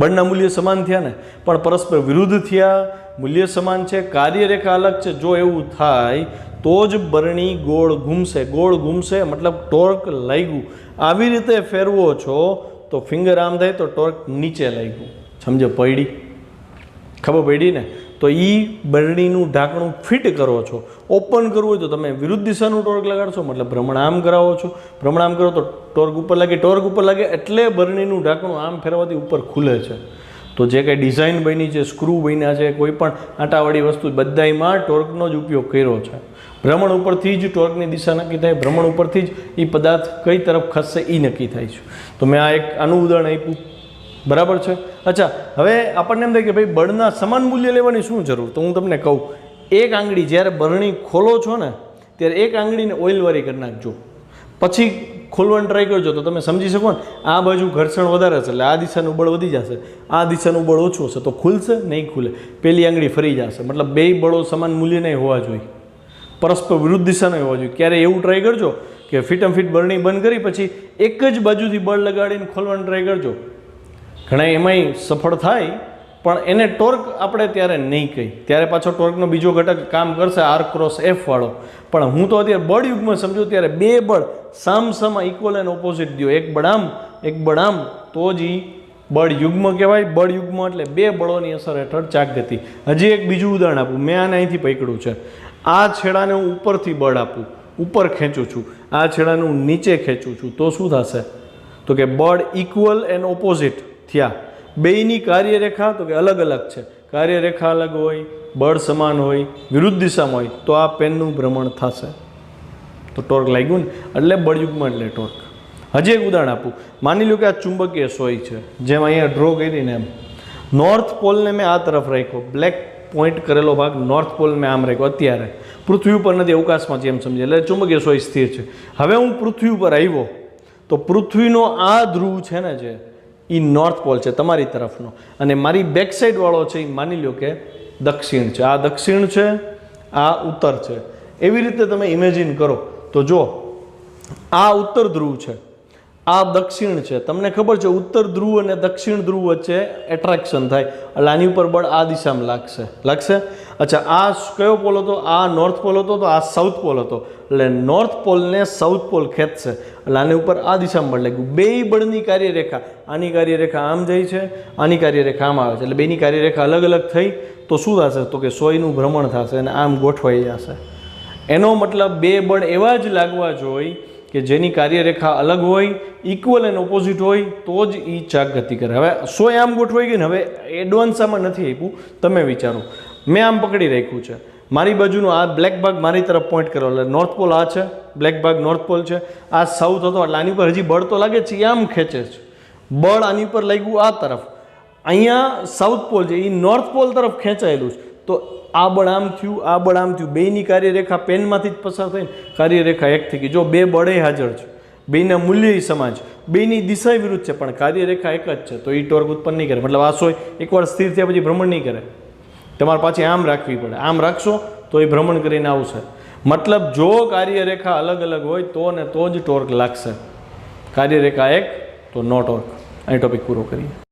બળના મૂલ્ય સમાન થયા ને, પણ પરસ્પર વિરુદ્ધ થયા, મૂલ્ય સમાન છે, કાર્યરેખા અલગ છે. જો એવું થાય તો જ બરણી ગોળ ઘૂમશે, મતલબ ટોર્ક લાગ્યું. આવી રીતે ફેરવો છો તો ફિંગર આમ થાય તો ટોર્ક નીચે લાગ્યું. સમજો પડી? ખબર પડી ને? તો એ બરણીનું ઢાંકણું ફિટ કરો છો. ઓપન કરવું હોય તો તમે વિરુદ્ધ દિશાનું ટોર્ક લગાડશો, મતલબ ભ્રમણ આમ કરાવો છો, ભ્રમણ આમ કરો તો ટોર્ક ઉપર લાગે, એટલે બરણીનું ઢાંકણું આમ ફેરવાથી ઉપર ખુલે છે. તો જે કંઈ ડિઝાઇન બની છે, સ્ક્રૂ બન્યા છે, કોઈ પણ આટાવાળી વસ્તુ બધામાં ટોર્કનો જ ઉપયોગ કર્યો છે. ભ્રમણ ઉપરથી જ ટોર્કની દિશા નક્કી થાય, ભ્રમણ ઉપરથી જ એ પદાર્થ કઈ તરફ ખસશે એ નક્કી થાય છે. તો મેં આનું ઉદાહરણ આપ્યું, બરાબર છે. અચ્છા, હવે આપણને એમ થાય કે ભાઈ બળના સમાન મૂલ્ય લેવાની શું જરૂર? તો હું તમને કહું, એક આંગળી જ્યારે બરણી ખોલો છો ને ત્યારે એક આંગળીને ઓઇલવાળી કરી નાખજો, પછી ખોલવાનું ટ્રાય કરજો, તો તમે સમજી શકો ને આ બાજુ ઘર્ષણ વધારે છે એટલે આ દિશાનું બળ વધી જશે, આ દિશાનું બળ ઓછું હશે, તો ખુલશે નહીં? ખુલે. પેલી આંગળી ફરી જશે. મતલબ 2 બળો સમાન મૂલ્ય નહીં હોવા જોઈએ, પરસ્પર વિરુદ્ધ દિશાનો હોવા જોઈએ. ક્યારે એવું ટ્રાય કરજો કે ફિટ બરણી બંધ કરી પછી એક જ બાજુથી બળ લગાડીને ખોલવાનું ટ્રાય કરજો. ઘણા એમાંય સફળ થાય, પણ એને ટોર્ક આપણે ત્યારે નહીં કહી, ત્યારે પાછો ટોર્કનો બીજો ઘટક કામ કરશે R×F વાળો. પણ હું તો અત્યારે બળ યુગમાં સમજુ ત્યારે 2 બળ સામસામા ઇક્વલ એન્ડ ઓપોઝિટ દો, એક બળ આમ, તો જ એ બળ યુગ્મ કહેવાય. બળ યુગ્મ એટલે 2 બળોની અસર હેઠળ ચાક ગતિ. હજી એક બીજું ઉદાહરણ આપું. મેં આને અહીંથી પકડ્યું છે, આ છેડાને હું ઉપરથી બળ આપું, ઉપર ખેંચું છું, આ છેડાને હું નીચે ખેંચું છું, તો શું થશે? તો કે બળ ઇક્વલ એન્ડ ઓપોઝિટ થયા. 2ની કાર્યરેખા તો કે અલગ અલગ છે, કાર્યરેખા અલગ હોય, બળ સમાન હોય, વિરુદ્ધ દિશામાં હોય, તો આ પેનનું ભ્રમણ થશે, તો ટોર્ક લાગ્યું ને, એટલે બળયુગ્મ એટલે ટોર્ક. હજી એક ઉદાહરણ આપું. માની લો કે આ ચુંબકીય સોય છે, જેમ અહીંયા ડ્રો કરીને એમ નોર્થ પોલને મેં આ તરફ રાખ્યો, બ્લેક પોઈન્ટ કરેલો ભાગ નોર્થ પોલ મેં આમ રાખ્યો. અત્યારે પૃથ્વી ઉપર નથી, અવકાશમાં છે એમ સમજે, એટલે ચુંબકીય સોય સ્થિર છે. હવે હું પૃથ્વી ઉપર આવ્યો તો પૃથ્વીનો આ ધ્રુવ છે ને જે એ નોર્થ પોલ છે તમારી તરફનો, અને મારી બેક સાઈડ વાળો છે એ માની લો કે દક્ષિણ છે. આ દક્ષિણ છે, આ ઉત્તર છે. એવી રીતે તમે ઇમેજિન કરો તો જો આ ઉત્તર ધ્રુવ છે, આ દક્ષિણ છે. તમને ખબર છે ઉત્તર ધ્રુવ અને દક્ષિણ ધ્રુવ વચ્ચે એટ્રેક્શન થાય એટલે આની ઉપર બળ આ દિશામાં લાગશે. અચ્છા, આ કયો પોલ હતો? આ નોર્થ પોલ હતો, તો આ સાઉથ પોલ હતો. એટલે નોર્થ પોલને સાઉથ પોલ ખેંચશે એટલે આની ઉપર આ દિશામાં બળ લાગ્યું. બેય બળની કાર્યરેખા, આની કાર્યરેખા આમ જાય છે, આની કાર્યરેખા આમ આવે છે, એટલે બેની કાર્યરેખા અલગ અલગ થઈ તો શું થશે? તો કે સોયનું ભ્રમણ થશે અને આમ ગોઠવાઈ જશે. એનો મતલબ બે બળ એવા જ લાગવા જોઈએ કે જેની કાર્યરેખા અલગ હોય, ઇક્વલ એન્ડ ઓપોઝિટ હોય, તો જ એ ચાક ગતિ કરે. હવે સોય આમ ગોઠવાઈ ગઈ ને, હવે એડવાન્સ આમાં નથી આપ્યું. તમે વિચારો, મેં આમ પકડી રાખ્યું છે, મારી બાજુનો આ બ્લેક ભાગ મારી તરફ પોઈન્ટ કર્યો એટલે નોર્થ પોલ આ છે, બ્લેક ભાગ નોર્થ પોલ છે, આ સાઉથ હતો એટલે આની ઉપર હજી બળ તો લાગે છે, એ આમ ખેંચે છે. બળ આની ઉપર લાગ્યું આ તરફ, અહીંયા સાઉથ પોલ છે એ નોર્થ પોલ તરફ ખેંચાયેલું છે, તો આ બળ આમ થયું, આ બળ આમ થયું. બેયની કાર્યરેખા પેનમાંથી જ પસાર થઈને કાર્યરેખા એક થઈ ગઈ. જો બે બળે હાજર છે, બેયના મૂલ્ય સમાન છે, બેયની દિશા વિરુદ્ધ છે, પણ કાર્યરેખા એક જ છે, તો એ ટોર્ક ઉત્પન્ન નહીં કરે. મતલબ આ સોય એકવાર સ્થિર થયા પછી ભ્રમણ નહીં કરે, તમારે પાછી આમ રાખવી પડે. આમ રાખશો તો એ ભ્રમણ કરીને આવશે. મતલબ જો કાર્યરેખા અલગ અલગ હોય તો ને તો જ ટોર્ક લાગશે. કાર્યરેખા એક તો નો ટોર્ક. અહીં ટોપિક પૂરો કરીએ.